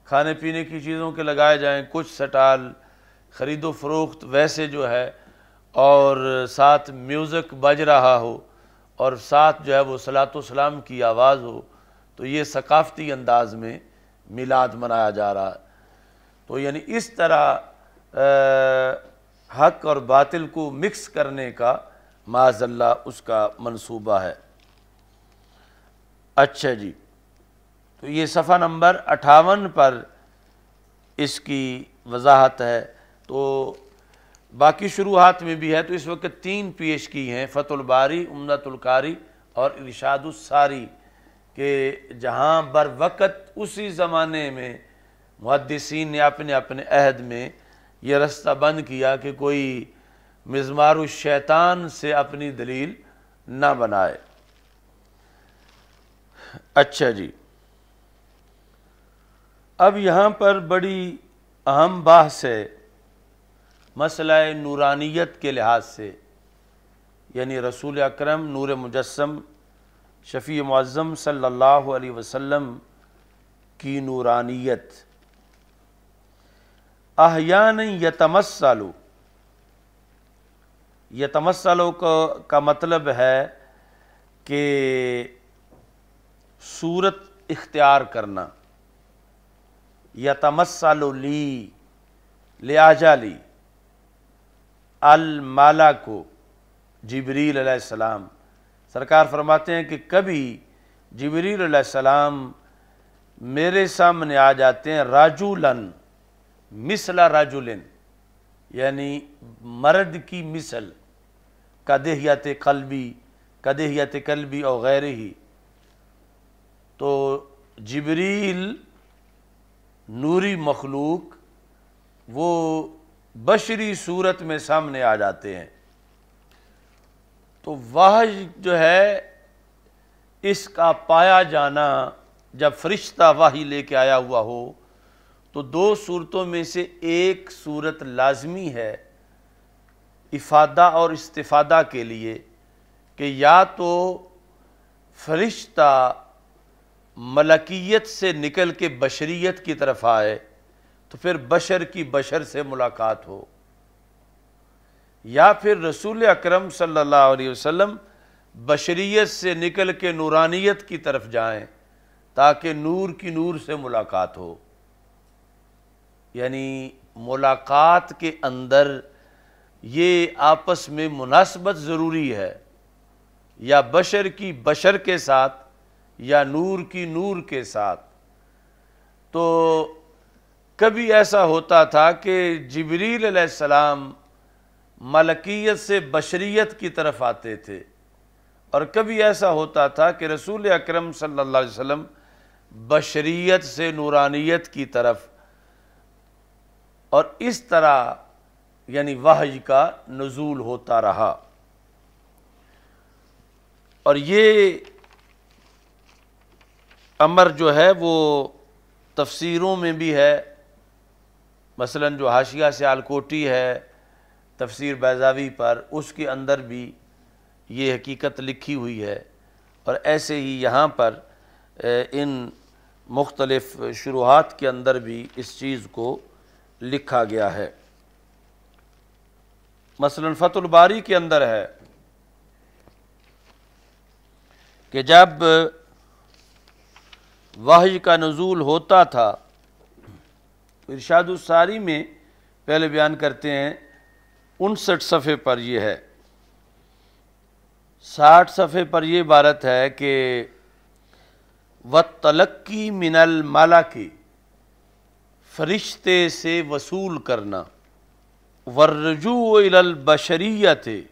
کھانے پینے کی چیزوں کے لگائے جائیں، کچھ سٹال خرید و فروخت ویسے جو ہے، اور ساتھ میوزک بج رہا ہو، اور ساتھ جو ہے وہ صلاۃ و سلام کی آواز ہو، تو یہ ثقافتی انداز میں میلاد منایا جا رہا ہے۔ تو یعنی اس طرح حق اور باطل کو مکس کرنے کا معاذ اللہ اس کا منصوبہ ہے۔ اچھا جی، تو یہ صفحہ نمبر 58 پر اس کی وضاحت ہے۔ تو باقی شروحات میں بھی ہے، تو اس وقت 3 پیش کی ہیں، فتح الباری، عمدۃ القاری اور ارشاد الساری، کہ جہاں بر وقت اسی زمانے میں محدثین نے اپنے عہد میں یہ رستہ بند کیا کہ کوئی مزمار الشیطان سے اپنی دلیل نہ بنائے۔ اچھا جی، اب یہاں پر بڑی اہم بحث ہے مسئلہ نورانیت کے لحاظ سے، یعنی رسول اکرم نور مجسم شفیع معظم صلی اللہ علیہ وسلم کی نورانیت۔ احیانا یتمثلو کا مطلب ہے کہ صورت اختیار کرنا، یتمثل لی لآجالی المالا کو جبریل علیہ السلام، سرکار فرماتے ہیں کہ کبھی جبریل علیہ السلام میرے سامنے آ جاتے ہیں رجلاً مثل رجل، یعنی مرد کی مثل، کا دہیت قلبی، کدہیت قلبی اور غیرہ ہی، تو جبریل نوری مخلوق وہ بشری صورت میں سامنے آ جاتے ہیں، تو وحی جو ہے اس کا پایا جانا جب فرشتہ وحی لے کے آیا ہوا ہو تو دو صورتوں میں سے ایک صورت لازمی ہے افادہ اور استفادہ کے لیے، کہ یا تو فرشتہ ملکیت سے نکل کے بشریت کی طرف آئے تو پھر بشر کی بشر سے ملاقات ہو، یا پھر رسول اکرم صلی اللہ علیہ وسلم بشریت سے نکل کے نورانیت کی طرف جائیں تاکہ نور کی نور سے ملاقات ہو۔ یعنی ملاقات کے اندر یہ آپس میں مناسبت ضروری ہے، یا بشر کی بشر کے ساتھ یا نور کی نور کے ساتھ۔ تو کبھی ایسا ہوتا تھا کہ جبریل علیہ السلام ملکیت سے بشریت کی طرف آتے تھے، اور کبھی ایسا ہوتا تھا کہ رسول اکرم صلی اللہ علیہ وسلم بشریت سے نورانیت کی طرف، اور اس طرح یعنی وحی کا نزول ہوتا رہا۔ اور یہ امر جو ہے وہ تفسیروں میں بھی ہے، مثلا جو حاشیہ سیال کوٹی ہے تفسیر بیضاوی پر، اس کے اندر بھی یہ حقیقت لکھی ہوئی ہے، اور ایسے ہی یہاں پر ان مختلف شروحات کے اندر بھی اس چیز کو لکھا گیا ہے۔ مثلا فتح الباری کے اندر ہے کہ جب وحی کا نزول ہوتا تھا، ارشاد الساری میں پہلے بیان کرتے ہیں 59 صفحے پر یہ ہے، 60 صفحے پر یہ عبارت ہے کہ وَالتَّلَقِّي مِنَ الْمَلَكِ، فرشتے سے وصول کرنا، وَالرُّجُوعُ إِلَى الْبَشَرِيَّةِ،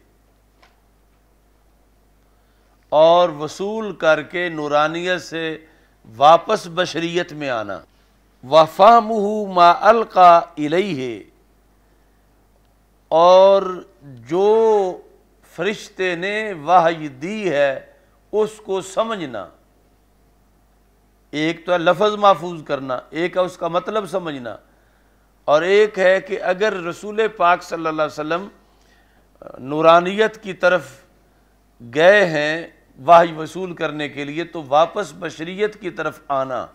اور وصول کر کے نورانیت سے واپس بشریت میں آنا، وَفَهْمُهُ مَا أَلْقَى إِلَيْهِ، اور جو فرشتے نے وحی دی ہے اس کو سمجھنا، ایک تو ہے لفظ محفوظ کرنا، ایک ہے اس کا مطلب سمجھنا، اور ایک ہے کہ اگر رسول پاک صلی اللہ علیہ وسلم نورانیت کی طرف گئے ہیں وحی وصول کرنے کے لیے تو واپس بشریت کی طرف آنا،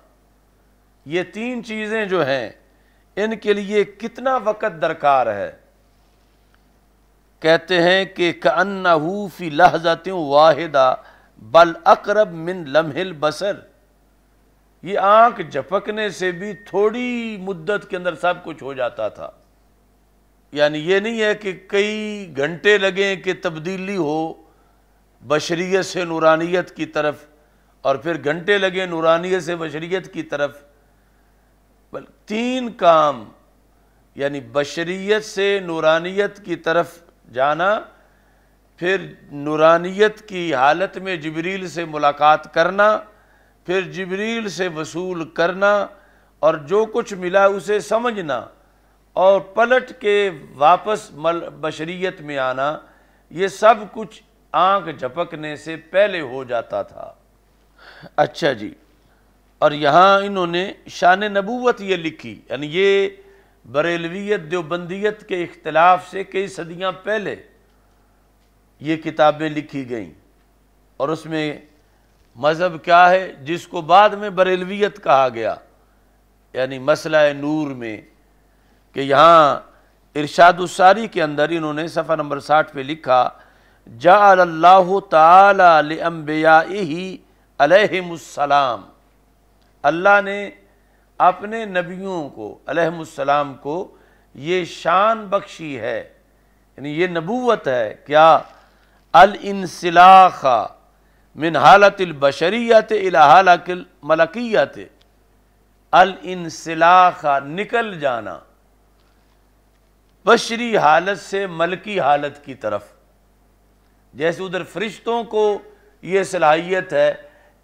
یہ تین چیزیں جو ہیں ان کے لیے کتنا وقت درکار ہے۔ کہتے ہیں کہ کأنہ فی لحظۃ واحدہ بل اقرب من لمح البصر، یہ آنکھ جھپکنے سے بھی تھوڑی مدت کے اندر سب کچھ ہو جاتا تھا۔ یعنی یہ نہیں ہے کہ کئی گھنٹے لگیں کہ تبدیلی ہو بشریت سے نورانیت کی طرف، اور پھر گھنٹے لگیں نورانیت سے بشریت کی طرف، بل تین کام، یعنی بشریت سے نورانیت کی طرف جانا، پھر نورانیت کی حالت میں جبریل سے ملاقات کرنا، پھر جبریل سے وصول کرنا، اور جو کچھ ملا اسے سمجھنا، اور پلٹ کے واپس بشریت میں آنا، یہ سب کچھ آنکھ جھپکنے سے پہلے ہو جاتا تھا۔ اچھا جی، اور یہاں انہوں نے شان نبوت یہ لکھی، یعنی یہ بریلویت دیوبندیت کے اختلاف سے کئی صدیاں پہلے یہ کتابیں لکھی گئیں، اور اس میں مذہب کیا ہے جس کو بعد میں بریلویت کہا گیا، یعنی مسئلہ نور میں، کہ یہاں ارشاد الساری کے اندر انہوں نے صفحہ نمبر 60 پہ لکھا جعل اللہ تعالی لانبیائہ علیہم السلام، اللہ نے اپنے نبیوں کو علیہم السلام کو یہ شان بخشی ہے، یعنی یہ نبوت ہے کیا، الانسلاخ من حالت البشریت الى حالت الملکیت، الانسلاخ نکل جانا بشری حالت سے ملکی حالت کی طرف، جیسے ادھر فرشتوں کو یہ صلاحیت ہے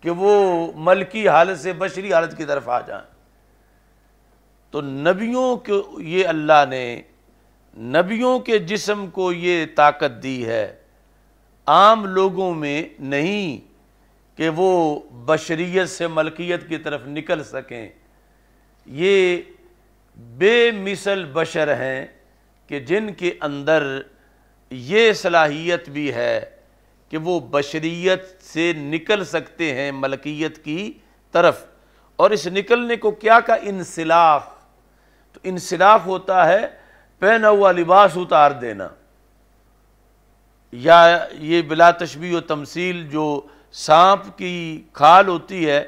کہ وہ ملکی حالت سے بشری حالت کی طرف آ جائیں، تو نبیوں کو یہ اللہ نے نبیوں کے جسم کو یہ طاقت دی ہے، عام لوگوں میں نہیں کہ وہ بشریت سے ملکیت کی طرف نکل سکیں۔ یہ بے مثل بشر ہیں کہ جن کے اندر یہ صلاحیت بھی ہے کہ وہ بشریت سے نکل سکتے ہیں ملکیت کی طرف۔ اور اس نکلنے کو کیا کا انسلاخ، تو انسلاخ ہوتا ہے پہنا ہوا لباس اتار دینا، یا یہ بلا تشبیہ و تمثیل جو سانپ کی کھال ہوتی ہے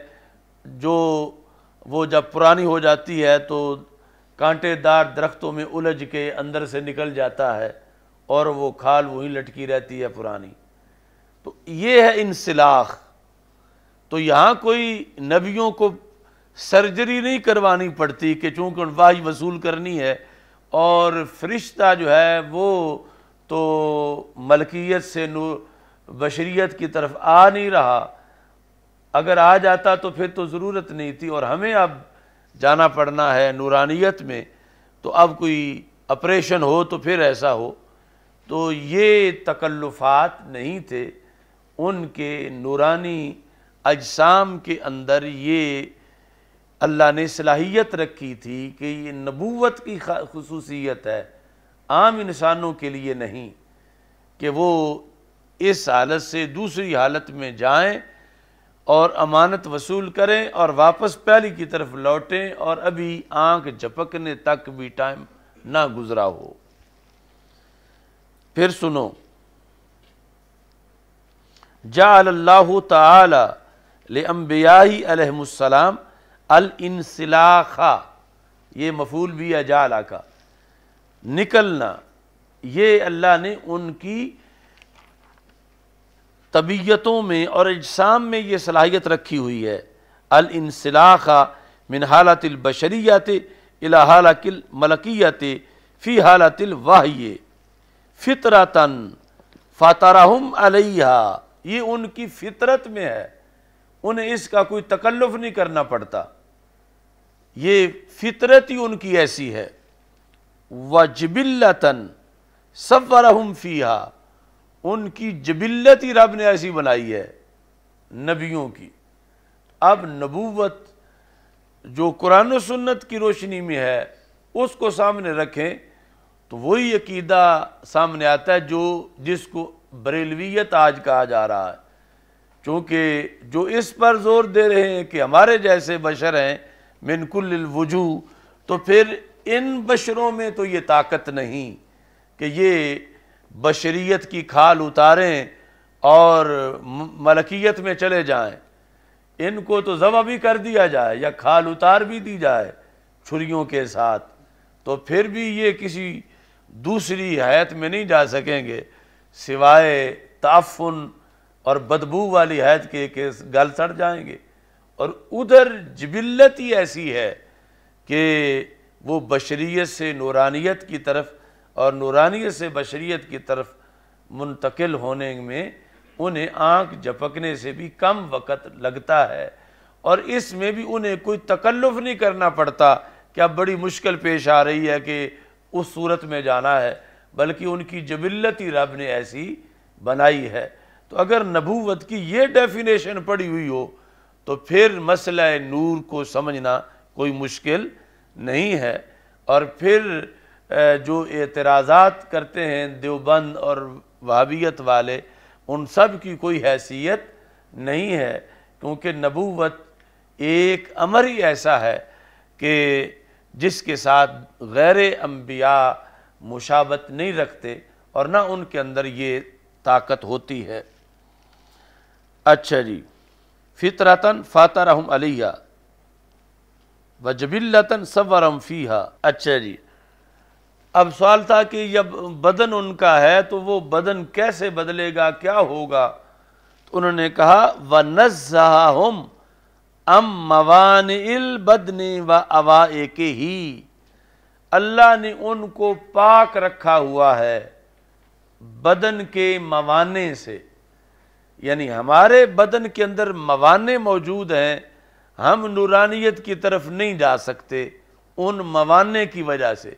جو وہ جب پرانی ہو جاتی ہے تو کانٹے دار درختوں میں الجھ کے اندر سے نکل جاتا ہے اور وہ کھال وہیں لٹکی رہتی ہے پرانی، تو یہ ہے انسلاخ۔ تو یہاں کوئی نبیوں کو سرجری نہیں کروانی پڑتی کہ چونکہ وحی وصول کرنی ہے، اور فرشتہ جو ہے وہ تو ملکیت سے بشریت کی طرف آ نہیں رہا، اگر آ جاتا تو پھر تو ضرورت نہیں تھی، اور ہمیں اب جانا پڑنا ہے نورانیت میں، تو اب کوئی آپریشن ہو تو پھر ایسا ہو، تو یہ تکلفات نہیں تھے ان کے نورانی اجسام کے اندر۔ یہ اللہ نے صلاحیت رکھی تھی کہ یہ نبوت کی خصوصیت ہے، عام انسانوں کے لیے نہیں، کہ وہ اس حالت سے دوسری حالت میں جائیں اور امانت وصول کریں اور واپس پہلی کی طرف لوٹیں، اور ابھی آنکھ جھپکنے تک بھی ٹائم نہ گزرا ہو۔ پھر سنو، جعل اللہ تعالی لانبیاء علیہم السلام الانسلاخ، یہ مفعول بھی ہے جعل کا، نکلنا، یہ اللہ نے ان کی طبیعتوں میں اور اجسام میں یہ صلاحیت رکھی ہوئی ہے، الانسلاخ من حالت البشریت الى حالت الملکیت فی حالت الوحی فطرتاً فطرہم علیہا، یہ ان کی فطرت میں ہے، انہیں اس کا کوئی تکلف نہیں کرنا پڑتا، یہ فطرت ہی ان کی ایسی ہے۔ وَجِبِلَّةً صَوَّرَهُمْ فِيهَا، ان کی جبلت ہی رب نے ایسی بنائی ہے نبیوں کی۔ اب نبوت جو قرآن و سنت کی روشنی میں ہے اس کو سامنے رکھیں تو وہی عقیدہ سامنے آتا ہے جس کو بریلویت آج کہا جا رہا ہے، چونکہ جو اس پر زور دے رہے ہیں کہ ہمارے جیسے بشر ہیں من کل الوجوہ، تو پھر ان بشروں میں تو یہ طاقت نہیں کہ یہ بشریت کی کھال اتاریں اور ملکیت میں چلے جائیں، ان کو تو ذبح بھی کر دیا جائے یا کھال اتار بھی دی جائے چھریوں کے ساتھ، تو پھر بھی یہ کسی دوسری حیات میں نہیں جا سکیں گے سوائے تعفن اور بدبو والی حیات کے کہ گل سڑ جائیں گے۔ اور ادھر جبلت ہی ایسی ہے کہ وہ بشریت سے نورانیت کی طرف اور نورانیت سے بشریت کی طرف منتقل ہونے میں انہیں آنکھ جھپکنے سے بھی کم وقت لگتا ہے، اور اس میں بھی انہیں کوئی تکلف نہیں کرنا پڑتا کہ اب بڑی مشکل پیش آ رہی ہے کہ اس صورت میں جانا ہے، بلکہ ان کی جبلت ہی رب نے ایسی بنائی ہے۔ تو اگر نبوت کی یہ ڈیفینیشن پڑی ہوئی ہو تو پھر مسئلہ نور کو سمجھنا کوئی مشکل نہیں ہے۔ اور پھر جو اعتراضات کرتے ہیں دیوبند اور وہابیت والے، ان سب کی کوئی حیثیت نہیں ہے، کیونکہ نبوت ایک امر ہی ایسا ہے کہ جس کے ساتھ غیر انبیاء مشابہت نہیں رکھتے اور نہ ان کے اندر یہ طاقت ہوتی ہے۔ اچھا جی، فطرتاً فطرہم علیہا وجبلۃً صورہم فیہا۔ اچھا جی، اب سوال تھا کہ جب بدن ان کا ہے تو وہ بدن کیسے بدلے گا، کیا ہوگا؟ تو انہوں نے کہا وَنَزَّہَهُمْ عَن مَوَانِعِ الْبَدْنِ وَأَوَائِقِهِ، اللہ نے ان کو پاک رکھا ہوا ہے بدن کے موانع سے، یعنی ہمارے بدن کے اندر موانع موجود ہیں، ہم نورانیت کی طرف نہیں جا سکتے ان موانع کی وجہ سے،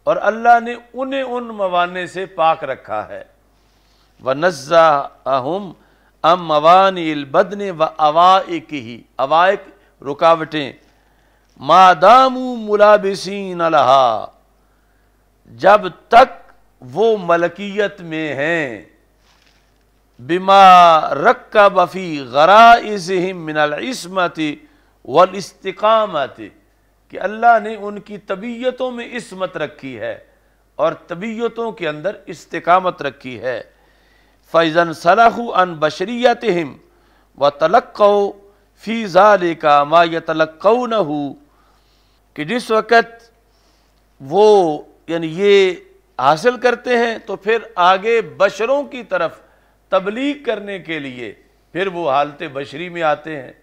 اور اللہ نے انہیں ان موانع سے پاک رکھا ہے۔ وَنَزَّهَهُمْ عَن مَوَانِعِ الْبَدْنِ وَأَوَائِقِهِ، اوائق رکاوٹیں، مَا دَامُوا مُلَابِسِينَ لَهَا، جب تک وہ ملکیت میں ہیں، بِمَا رَكَّبَ فِي غَرَائِزِهِم مِّنَ الْعِصْمَةِ وَالْإِسْتِقَامَةِ، کہ اللہ نے ان کی طبیعتوں میں عصمت رکھی ہے اور طبیعتوں کے اندر استقامت رکھی ہے۔ فَإِذَا انْسَلَخُوا عَنْ بَشَرِيَّتِهِمْ وَتَلَقَّوْا فِي ذَلِكَ مَا يَتَلَقَّوْنَهُ، کہ جس وقت وہ یعنی یہ حاصل کرتے ہیں تو پھر آگے بشروں کی طرف تبلیغ کرنے کے لیے پھر وہ حالت بشری میں آتے ہیں،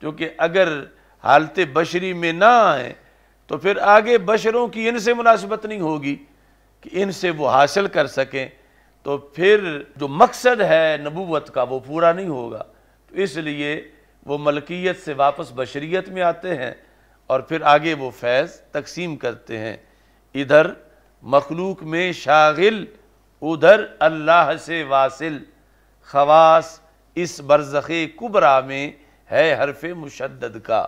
کیونکہ اگر حالت بشری میں نہ آئیں تو پھر آگے بشروں کی ان سے مناسبت نہیں ہوگی کہ ان سے وہ حاصل کر سکیں، تو پھر جو مقصد ہے نبوت کا وہ پورا نہیں ہوگا۔ تو اس لیے وہ ملکیت سے واپس بشریت میں آتے ہیں اور پھر آگے وہ فیض تقسیم کرتے ہیں، ادھر مخلوق میں شاغل، ادھر اللہ سے واصل۔ خواص اس برزخ کبریٰ میں ہے حرف مشدد کا،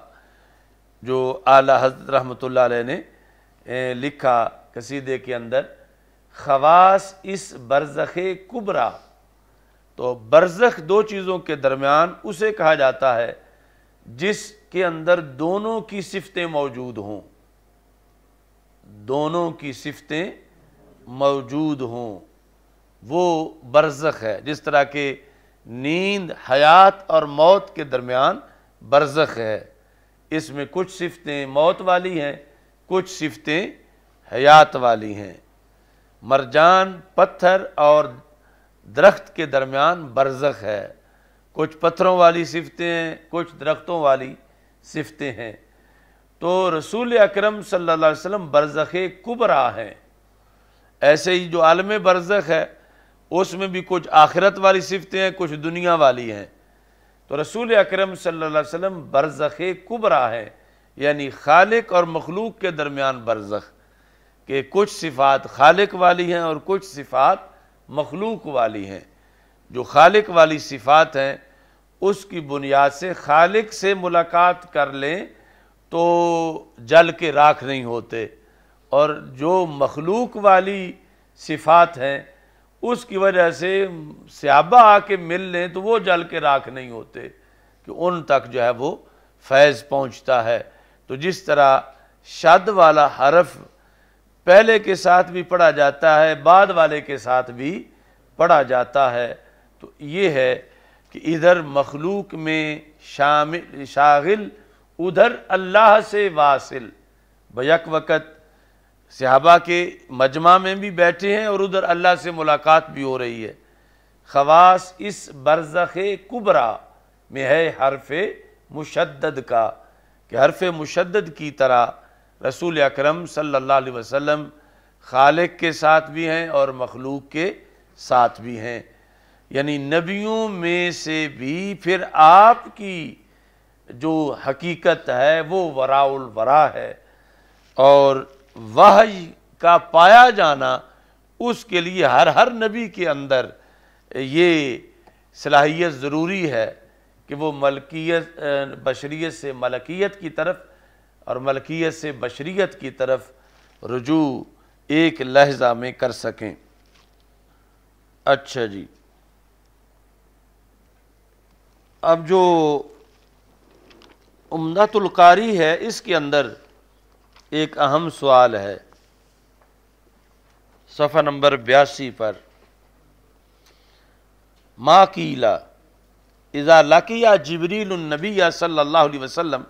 جو اعلیٰ حضرت رحمۃ اللہ علیہ نے لکھا قصیدے کے اندر، خواص اس برزخ کبریٰ۔ تو برزخ دو چیزوں کے درمیان اسے کہا جاتا ہے جس کے اندر دونوں کی صفتیں موجود ہوں، دونوں کی صفتیں موجود ہوں، وہ برزخ ہے۔ جس طرح کہ نیند حیات اور موت کے درمیان برزخ ہے، اس میں کچھ صفتیں موت والی ہیں، کچھ صفتیں حیات والی ہیں۔ مرجان پتھر اور درخت کے درمیان برزخ ہے، کچھ پتھروں والی صفتیں ہیں، کچھ درختوں والی صفتیں ہیں۔ تو رسول اکرم صلی اللہ علیہ وسلم برزخ کبریٰ ہیں۔ ایسے ہی جو عالم برزخ ہے اس میں بھی کچھ آخرت والی صفتیں ہیں، کچھ دنیا والی ہیں۔ تو رسول اکرم صلی اللہ علیہ وسلم برزخ کبریٰ ہیں، یعنی خالق اور مخلوق کے درمیان برزخ، کہ کچھ صفات خالق والی ہیں اور کچھ صفات مخلوق والی ہیں۔ جو خالق والی صفات ہیں اس کی بنیاد سے خالق سے ملاقات کر لیں تو جل کے راکھ نہیں ہوتے، اور جو مخلوق والی صفات ہیں اس کی وجہ سے صحابہ آ کے مل لیں تو وہ جل کے راکھ نہیں ہوتے، کہ ان تک جو ہے وہ فیض پہنچتا ہے۔ تو جس طرح شد والا حرف پہلے کے ساتھ بھی پڑھا جاتا ہے، بعد والے کے ساتھ بھی پڑھا جاتا ہے، تو یہ ہے کہ ادھر مخلوق میں شاغل، ادھر اللہ سے واصل، بیک وقت صحابہ کے مجمع میں بھی بیٹھے ہیں اور ادھر اللہ سے ملاقات بھی ہو رہی ہے۔ خواص اس برزخ کبریٰ میں ہے حرف مشدد کا، کہ حرف مشدد کی طرح رسول اکرم صلی اللہ علیہ وسلم خالق کے ساتھ بھی ہیں اور مخلوق کے ساتھ بھی ہیں، یعنی نبیوں میں سے بھی پھر آپ کی جو حقیقت ہے وہ وراء الورا ہے، اور وحی کا پایا جانا اس کے لیے ہر نبی کے اندر یہ صلاحیت ضروری ہے کہ وہ ملکیت بشریت سے ملکیت کی طرف اور ملکیت سے بشریت کی طرف رجوع ایک لحظہ میں کر سکیں۔ اچھا جی، اب جو عمدۃ القاری ہے اس کے اندر ایک اہم سوال ہے، صفحہ نمبر 82 پر، ما قیل اذا لقی جبریل النبی صلی اللہ علیہ وسلم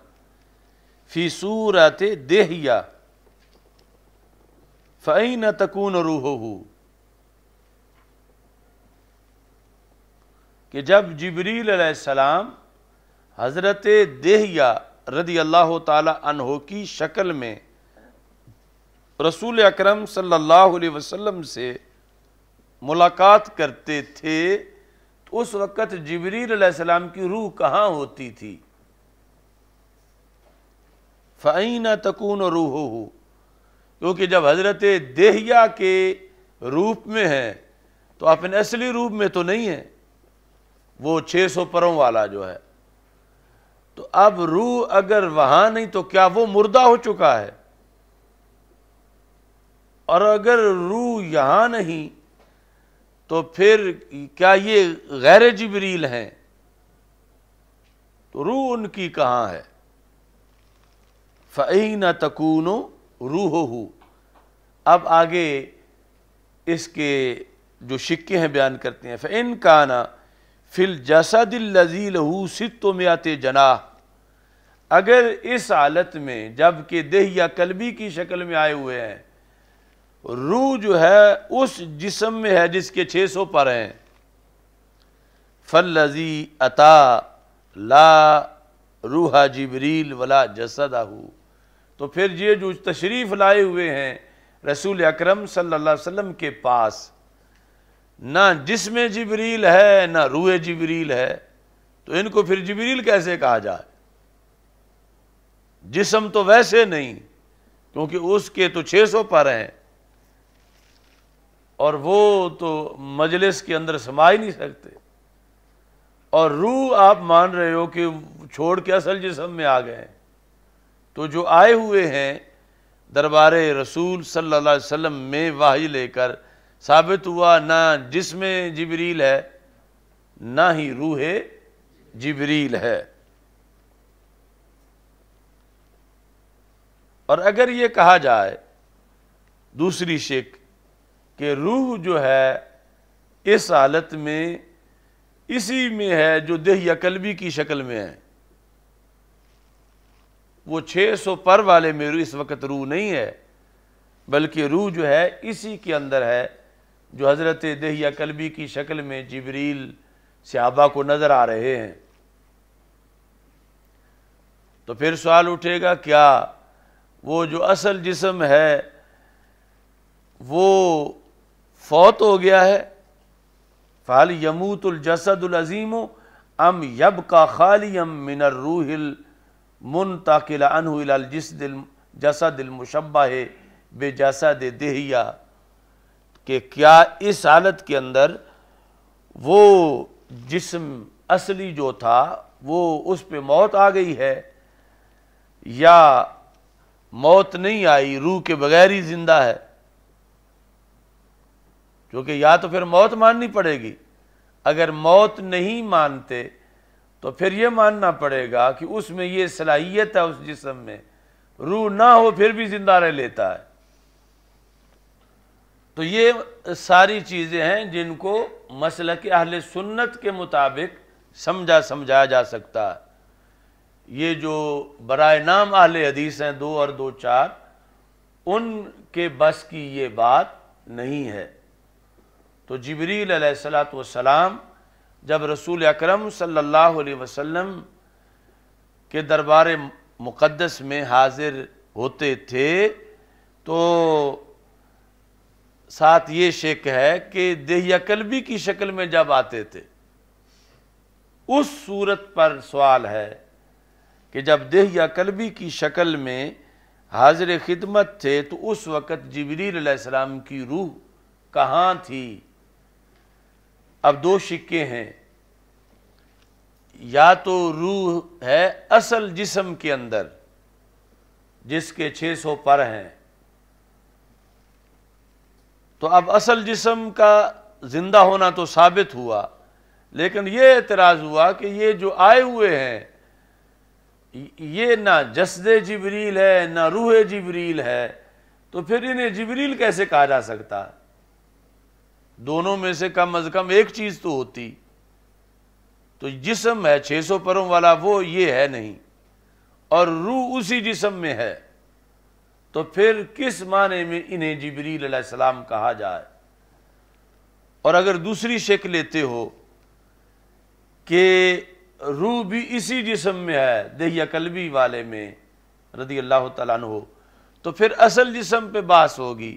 فی صورت دہیہ فأین تکون روحہ، کہ جب جبریل علیہ السلام حضرت دہیہ رضی اللہ تعالی عنہ کی شکل میں رسول اکرم صلی اللہ علیہ وسلم سے ملاقات کرتے تھے تو اس وقت جبریل علیہ السلام کی روح کہاں ہوتی تھی؟ فَأَيْنَ تَكُونُ رُوحُهُ، کیونکہ جب حضرت دہیہ کے روپ میں ہے تو اپنے اصلی روپ میں تو نہیں ہے، وہ 600 پروں والا جو ہے، تو اب روح اگر وہاں نہیں تو کیا وہ مردہ ہو چکا ہے؟ اور اگر روح یہاں نہیں تو پھر کیا یہ غیر جبریل ہیں؟ تو روح ان کی کہاں ہے؟ فَأَيْنَ تَكُونُ رُوحُهُ۔ اب آگے اس کے جو شکے ہیں بیان کرتے ہیں، فَإِنْ كَانَ فِي الْجَسَدِ الَّذِي لَهُ 600 جناح، اگر اس حالت میں جب کہ دہیہ قلبی کی شکل میں آئے ہوئے ہیں، روح جو ہے اس جسم میں ہے جس کے 600 پر ہیں، فَالَّذِي أَتَى لَا روح جبریل ولا جسدہ، تو پھر یہ جو تشریف لائے ہوئے ہیں رسول اکرم صلی اللہ علیہ وسلم کے پاس، نہ جسم جبریل ہے نہ روح جبریل ہے، تو ان کو پھر جبریل کیسے کہا جائے؟ جسم تو ویسے نہیں، کیونکہ اس کے تو 600 پر ہیں اور وہ تو مجلس کے اندر سما ہی نہیں سکتے، اور روح آپ مان رہے ہو کہ چھوڑ کے اصل جسم میں آ گئے ہیں، تو جو آئے ہوئے ہیں دربار رسول صلی اللہ علیہ وسلم میں وحی لے کر، ثابت ہوا نہ جسم جبریل ہے نہ ہی روح جبریل ہے۔ اور اگر یہ کہا جائے دوسری شک کہ روح جو ہے اس حالت میں اسی میں ہے جو دہیہ قلبی کی شکل میں ہے، وہ 600 پر والے میں اس وقت روح نہیں ہے، بلکہ روح جو ہے اسی کے اندر ہے جو حضرت دہیہ قلبی کی شکل میں جبریل صحابہ کو نظر آ رہے ہیں۔ تو پھر سوال اٹھے گا، کیا وہ جو اصل جسم ہے وہ فوت ہو گیا ہے؟ فَهَلْ يَمُوتُ الْجَسَدُ الْعَظِيمُ أَمْ يَبْقَى خَالِيًا مِنَ الرُّوحِ الْمُنْتَقِلَ عَنْهُ إِلَى الْجَسَدِ الْمُشَبَّهِ بِجَسَدِ دِہِیَّہ، کہ کیا اس حالت کے اندر وہ جسم اصلی جو تھا وہ اس پہ موت آ گئی ہے یا موت نہیں آئی، روح کے بغیر ہی زندہ ہے؟ کیونکہ یا تو پھر موت ماننی پڑے گی، اگر موت نہیں مانتے تو پھر یہ ماننا پڑے گا کہ اس میں یہ صلاحیت ہے، اس جسم میں روح نہ ہو پھر بھی زندہ رہ لیتا ہے۔ تو یہ ساری چیزیں ہیں جن کو مسلک اہل سنت کے مطابق سمجھایا جا سکتا ہے۔ یہ جو برائے نام اہل حدیث ہیں 2 اور 2 4، ان کے بس کی یہ بات نہیں ہے۔ تو جبریل علیہ السلام جب رسول اکرم صلی اللہ علیہ وسلم کے دربار مقدس میں حاضر ہوتے تھے تو ساتھ یہ شک ہے کہ دہیہ قلبی کی شکل میں جب آتے تھے، اس صورت پر سوال ہے کہ جب دہیہ قلبی کی شکل میں حاضر خدمت تھے تو اس وقت جبریل علیہ السلام کی روح کہاں تھی؟ اب 2 شکے ہیں، یا تو روح ہے اصل جسم کے اندر جس کے 600 پر ہیں، تو اب اصل جسم کا زندہ ہونا تو ثابت ہوا، لیکن یہ اعتراض ہوا کہ یہ جو آئے ہوئے ہیں یہ نہ جسد جبریل ہے نہ روح جبریل ہے، تو پھر انہیں جبریل کیسے کہا جا سکتا؟ دونوں میں سے کم از کم ایک چیز تو ہوتی، تو جسم ہے 600 پروں والا وہ یہ ہے نہیں، اور روح اسی جسم میں ہے، تو پھر کس معنی میں انہیں جبریل علیہ السلام کہا جائے؟ اور اگر دوسری شکل لیتے ہو کہ روح بھی اسی جسم میں ہے دہیہ قلبی والے میں رضی اللہ تعالیٰ عنہ، تو پھر اصل جسم پہ بحث ہوگی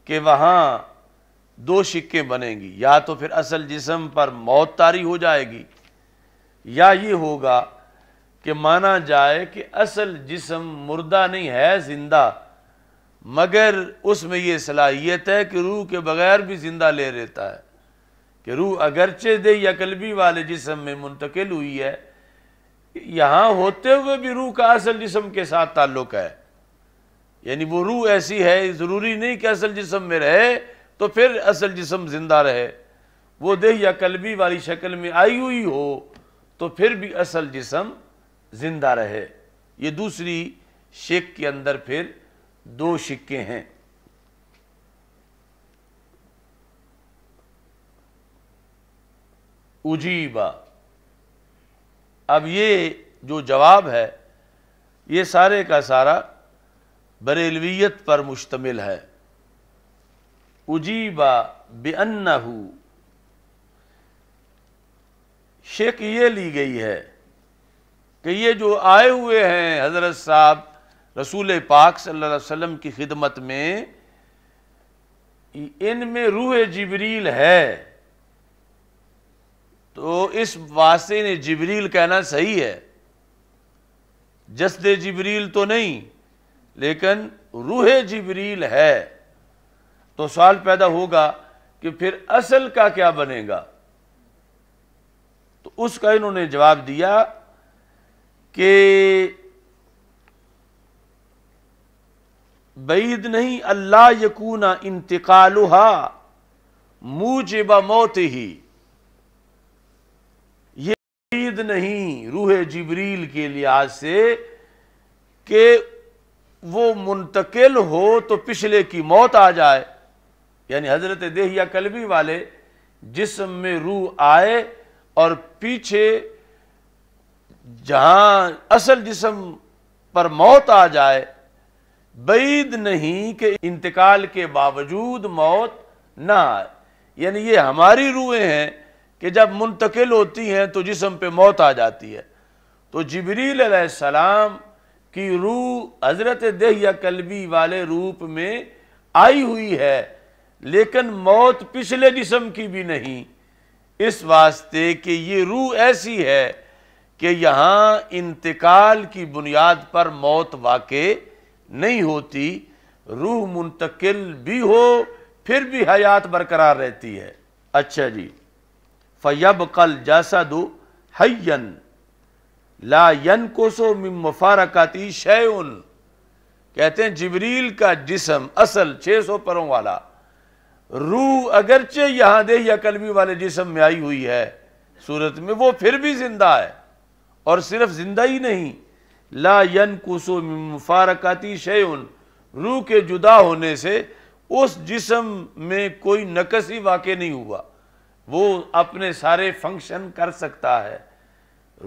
کہ وہاں دو شکیں بنیں گی، یا تو پھر اصل جسم پر موت طاری ہو جائے گی، یا یہ ہوگا کہ مانا جائے کہ اصل جسم مردہ نہیں ہے، زندہ، مگر اس میں یہ صلاحیت ہے کہ روح کے بغیر بھی زندہ لے لیتا ہے، کہ روح اگرچہ دے یا قلبی والے جسم میں منتقل ہوئی ہے، یہاں ہوتے ہوئے بھی روح کا اصل جسم کے ساتھ تعلق ہے، یعنی وہ روح ایسی ہے، ضروری نہیں کہ اصل جسم میں رہے تو پھر اصل جسم زندہ رہے، وہ دیہ یا قلبی والی شکل میں آئی ہوئی ہو تو پھر بھی اصل جسم زندہ رہے۔ یہ دوسری شک کے اندر پھر دو شکیں ہیں۔ اجیبا، اب یہ جو جواب ہے یہ سارے کا سارا بریلویت پر مشتمل ہے۔ اجیبا بأنہ، شک یہ لی گئی ہے کہ یہ جو آئے ہوئے ہیں حضرت صاحب رسول پاک صلی اللہ علیہ وسلم کی خدمت میں، ان میں روح جبریل ہے، تو اس واسطے نے جبریل کہنا صحیح ہے، جسد جبریل تو نہیں لیکن روح جبریل ہے۔ تو سوال پیدا ہوگا کہ پھر اصل کا کیا بنے گا؟ تو اس کا انہوں نے جواب دیا کہ بعید نہیں اللہ یکون انتقالها موجب موت ہی، یہ بعید نہیں روح جبریل کے لحاظ سے کہ وہ منتقل ہو تو پچھلے کی موت آ جائے، یعنی حضرت دیہ یا قلبی والے جسم میں روح آئے اور پیچھے جہاں اصل جسم پر موت آ جائے، بعید نہیں کہ انتقال کے باوجود موت نہ آئے، یعنی یہ ہماری روحیں ہیں کہ جب منتقل ہوتی ہیں تو جسم پہ موت آ جاتی ہے، تو جبریل علیہ السلام کی روح حضرت دیہ یا قلبی والے روپ میں آئی ہوئی ہے، لیکن موت پچھلے جسم کی بھی نہیں، اس واسطے کہ یہ روح ایسی ہے کہ یہاں انتقال کی بنیاد پر موت واقع نہیں ہوتی، روح منتقل بھی ہو پھر بھی حیات برقرار رہتی ہے۔ اچھا جی، فَيَبْقَ الْجَسَدُ حَيًّا لَا يَنْقُصُ مِن مُفَارَقَتِهِ شَيْءٌ، کہتے ہیں جبریل کا جسم اصل 600 پروں والا روح اگرچہ یہاں دیہ یا قلبی والے جسم میں آئی ہوئی ہے صورت میں، وہ پھر بھی زندہ ہے، اور صرف زندہ ہی نہیں، لا ينقص من مفارقتی شیء، روح کے جدا ہونے سے اس جسم میں کوئی نقص ہی واقع نہیں ہوا، وہ اپنے سارے فنکشن کر سکتا ہے،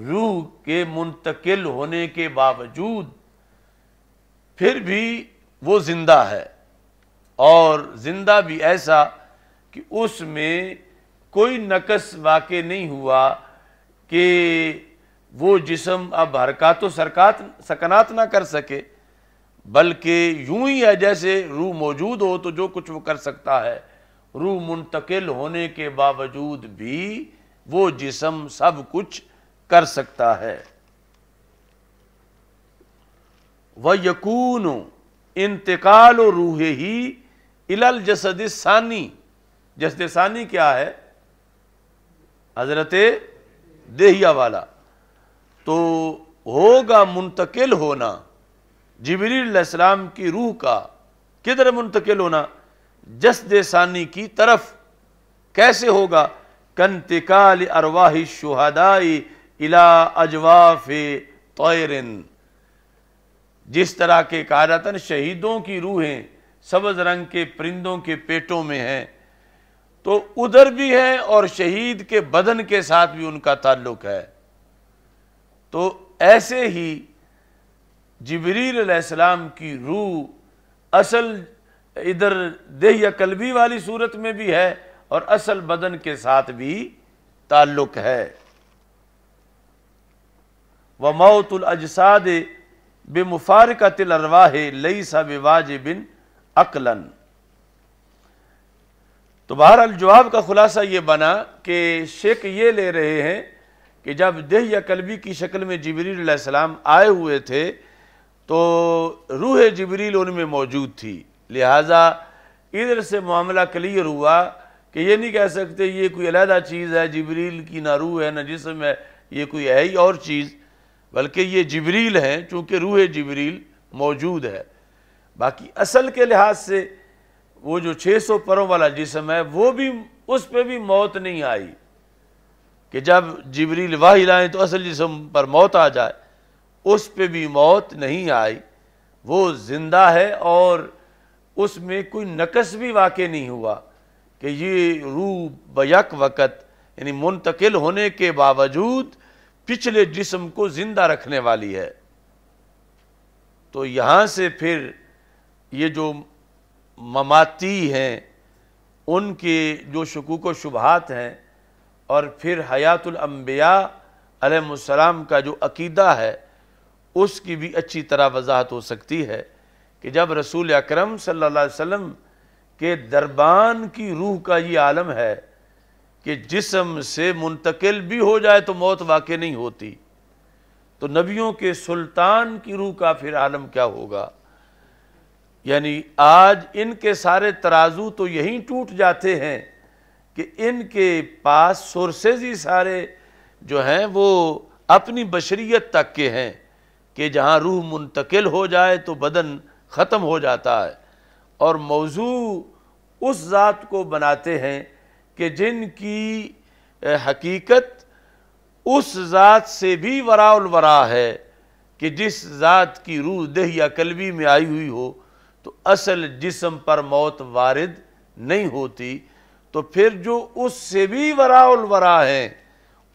روح کے منتقل ہونے کے باوجود پھر بھی وہ زندہ ہے، اور زندہ بھی ایسا کہ اس میں کوئی نقص واقع نہیں ہوا کہ وہ جسم اب حرکات و سکنات نہ کر سکے، بلکہ یوں ہی ہے جیسے روح موجود ہو تو جو کچھ وہ کر سکتا ہے، روح منتقل ہونے کے باوجود بھی وہ جسم سب کچھ کر سکتا ہے۔ وَيَكُونُ انتقال روحِهِ إِلَى الْجَسَدِ الثَّانِي، جسد ثانی کیا ہے؟ حضرت دیہیا والا، تو ہوگا منتقل ہونا جبریل علیہ السلام کی روح کا، کدھر منتقل ہونا؟ جسد ثانی کی طرف۔ کیسے ہوگا؟ کانتقال ارواح الشہداء الى اجواف طیر، جس طرح کے کہا جاتا ہے شہیدوں کی روحیں سبز رنگ کے پرندوں کے پیٹوں میں ہیں، تو ادھر بھی ہے اور شہید کے بدن کے ساتھ بھی ان کا تعلق ہے، تو ایسے ہی جبریل علیہ السلام کی روح اصل ادھر دیہ یا قلبی والی صورت میں بھی ہے اور اصل بدن کے ساتھ بھی تعلق ہے۔ وَمَوْتُ الْأَجْسَادِ بِمُفَارِقَةِ الْأَرْوَاحِ لَيْسَ بِوَاجِبٍ عَقْلًا، تو بہرحال جواب کا خلاصہ یہ بنا کہ شیخ یہ لے رہے ہیں کہ جب دہیہ قلبی کی شکل میں جبریل علیہ السلام آئے ہوئے تھے تو روح جبریل ان میں موجود تھی، لہٰذا ادھر سے معاملہ کلیئر ہوا کہ یہ نہیں کہہ سکتے یہ کوئی علیحدہ چیز ہے، جبریل کی نہ روح ہے نہ جسم ہے، یہ کوئی ہے ہی اور چیز، بلکہ یہ جبریل ہیں چونکہ روح جبریل موجود ہے۔ باقی اصل کے لحاظ سے وہ جو 600 پروں والا جسم ہے وہ بھی، اس پہ بھی موت نہیں آئی کہ جب جبریل وحی لائیں تو اصل جسم پر موت آ جائے، اس پہ بھی موت نہیں آئی، وہ زندہ ہے اور اس میں کوئی نقص بھی واقع نہیں ہوا کہ یہ روح بیک وقت یعنی منتقل ہونے کے باوجود پچھلے جسم کو زندہ رکھنے والی ہے۔ تو یہاں سے پھر یہ جو مماتی ہیں ان کے جو شکوک و شبہات ہیں، اور پھر حیات الانبیاء علیہ السلام کا جو عقیدہ ہے اس کی بھی اچھی طرح وضاحت ہو سکتی ہے کہ جب رسول اکرم صلی اللہ علیہ وسلم کے دربان کی روح کا یہ عالم ہے کہ جسم سے منتقل بھی ہو جائے تو موت واقع نہیں ہوتی، تو نبیوں کے سلطان کی روح کا پھر عالم کیا ہوگا؟ یعنی آج ان کے سارے ترازو تو یہیں ٹوٹ جاتے ہیں کہ ان کے پاس سورسز ہی سارے جو ہیں وہ اپنی بشریت تک کے ہیں کہ جہاں روح منتقل ہو جائے تو بدن ختم ہو جاتا ہے، اور موضوع اس ذات کو بناتے ہیں کہ جن کی حقیقت اس ذات سے بھی وراء الورا ہے کہ جس ذات کی روح دہیہ قلبی میں آئی ہوئی ہو تو اصل جسم پر موت وارد نہیں ہوتی، تو پھر جو اس سے بھی وراء الورا ہیں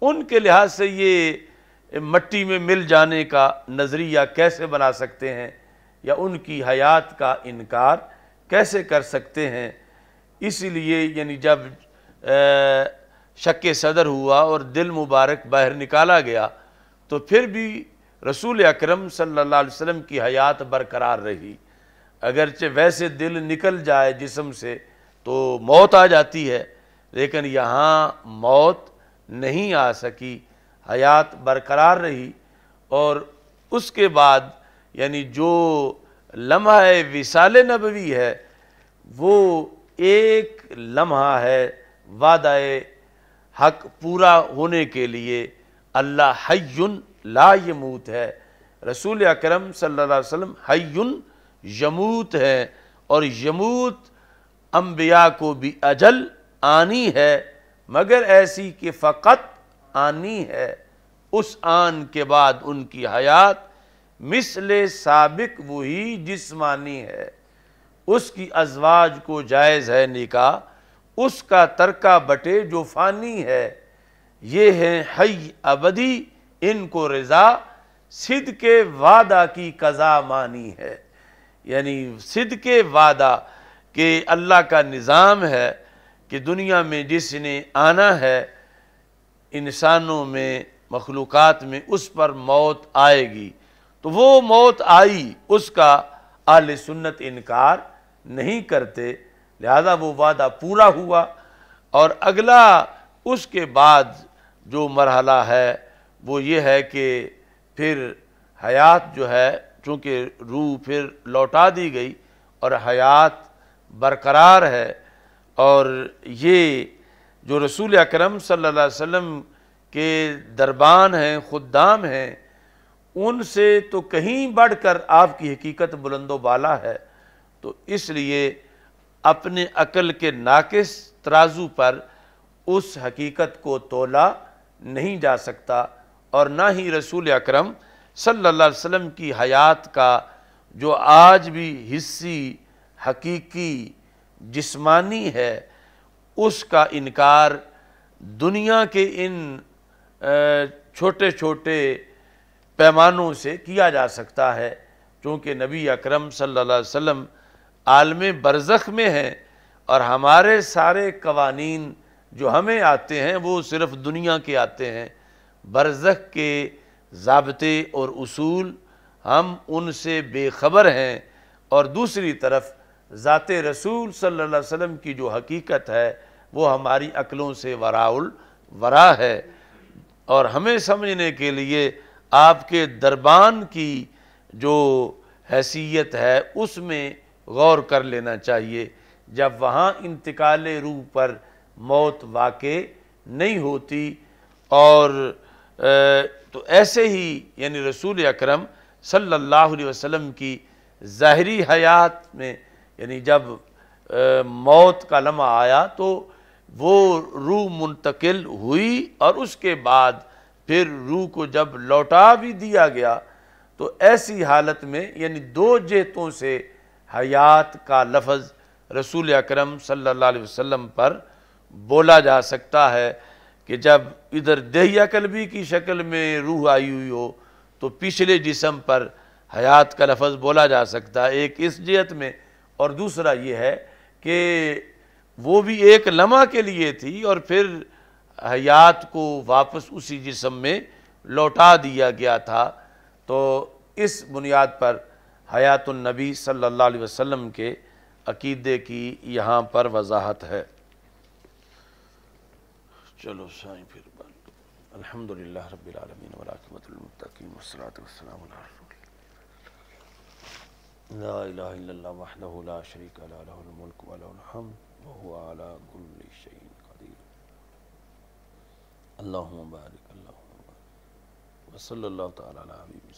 ان کے لحاظ سے یہ مٹی میں مل جانے کا نظریہ کیسے بنا سکتے ہیں یا ان کی حیات کا انکار کیسے کر سکتے ہیں؟ اسی لیے یعنی جب شک صدر ہوا اور دل مبارک باہر نکالا گیا تو پھر بھی رسول اکرم صلی اللہ علیہ وسلم کی حیات برقرار رہی، اگرچہ ویسے دل نکل جائے جسم سے تو موت آ جاتی ہے، لیکن یہاں موت نہیں آ سکی، حیات برقرار رہی، اور اس کے بعد یعنی جو لمحہ وصال نبوی ہے وہ ایک لمحہ ہے وعدہ حق پورا ہونے کے لیے، اللہ حی لا یموت ہے، رسول اکرم صلی اللہ علیہ وسلم حی یموت ہے، اور یموت انبیاء کو بھی اجل آنی ہے، مگر ایسی کہ فقط آنی ہے، اس آن کے بعد ان کی حیات مثل سابق وہی جسمانی ہے، اس کی ازواج کو جائز ہے نکاح، اس کا ترکہ بٹے جو فانی ہے، یہ ہیں حی ابدی ان کو رضا صدق وعدہ کی قضا مانی ہے، یعنی صدق وعدہ کہ اللہ کا نظام ہے کہ دنیا میں جس نے آنا ہے انسانوں میں مخلوقات میں اس پر موت آئے گی، تو وہ موت آئی، اس کا اہل سنت انکار نہیں کرتے، لہذا وہ وعدہ پورا ہوا، اور اگلا اس کے بعد جو مرحلہ ہے وہ یہ ہے کہ پھر حیات جو ہے چونکہ روح پھر لوٹا دی گئی اور حیات برقرار ہے، اور یہ جو رسول اکرم صلی اللہ علیہ وسلم کے دربان ہیں، خدام ہیں، ان سے تو کہیں بڑھ کر آپ کی حقیقت بلند و بالا ہے، تو اس لیے اپنے عقل کے ناقص ترازو پر اس حقیقت کو تولا نہیں جا سکتا، اور نہ ہی رسول اکرم صلی اللہ علیہ وسلم کی حیات کا جو آج بھی حصی حقیقی جسمانی ہے اس کا انکار دنیا کے ان چھوٹے چھوٹے پیمانوں سے کیا جا سکتا ہے، چونکہ نبی اکرم صلی اللہ علیہ وسلم عالم برزخ میں ہیں، اور ہمارے سارے قوانین جو ہمیں آتے ہیں وہ صرف دنیا کے آتے ہیں، برزخ کے ضابطے اور اصول ہم ان سے بے خبر ہیں، اور دوسری طرف ذات رسول صلی اللہ علیہ وسلم کی جو حقیقت ہے وہ ہماری عقلوں سے ورا ہے، اور ہمیں سمجھنے کے لیے آپ کے دربان کی جو حیثیت ہے اس میں غور کر لینا چاہیے۔ جب وہاں انتقال روح پر موت واقع نہیں ہوتی، اور تو ایسے ہی یعنی رسول اکرم صلی اللہ علیہ وسلم کی ظاہری حیات میں یعنی جب موت کا لمحہ آیا تو وہ روح منتقل ہوئی، اور اس کے بعد پھر روح کو جب لوٹا بھی دیا گیا تو ایسی حالت میں یعنی دو جہتوں سے حیات کا لفظ رسول اکرم صلی اللہ علیہ وسلم پر بولا جا سکتا ہے کہ جب ادھر دہیہ قلبی کی شکل میں روح آئی ہوئی ہو تو پچھلے جسم پر حیات کا لفظ بولا جا سکتا ہے، ایک اس جہت میں، اور دوسرا یہ ہے کہ وہ بھی ایک لمحہ کے لیے تھی اور پھر حیات کو واپس اسی جسم میں لوٹا دیا گیا تھا۔ تو اس بنیاد پر حیات النبی صلی اللہ علیہ وسلم کے عقیدے کی یہاں پر وضاحت ہے۔ چلو سائیں پھر بات۔ الحمدللہ رب العالمین والعاقبۃ للمتقین والصلاۃ والسلام علی رسول اللہ لا الہ الا اللہ وحدہ لا شریک لہ لہ الملک ولہ الحمد وہو علی کل شیء قدیر۔ اللہم بارک اللہم بارک وصلی اللہ تعالی علی حبیبہ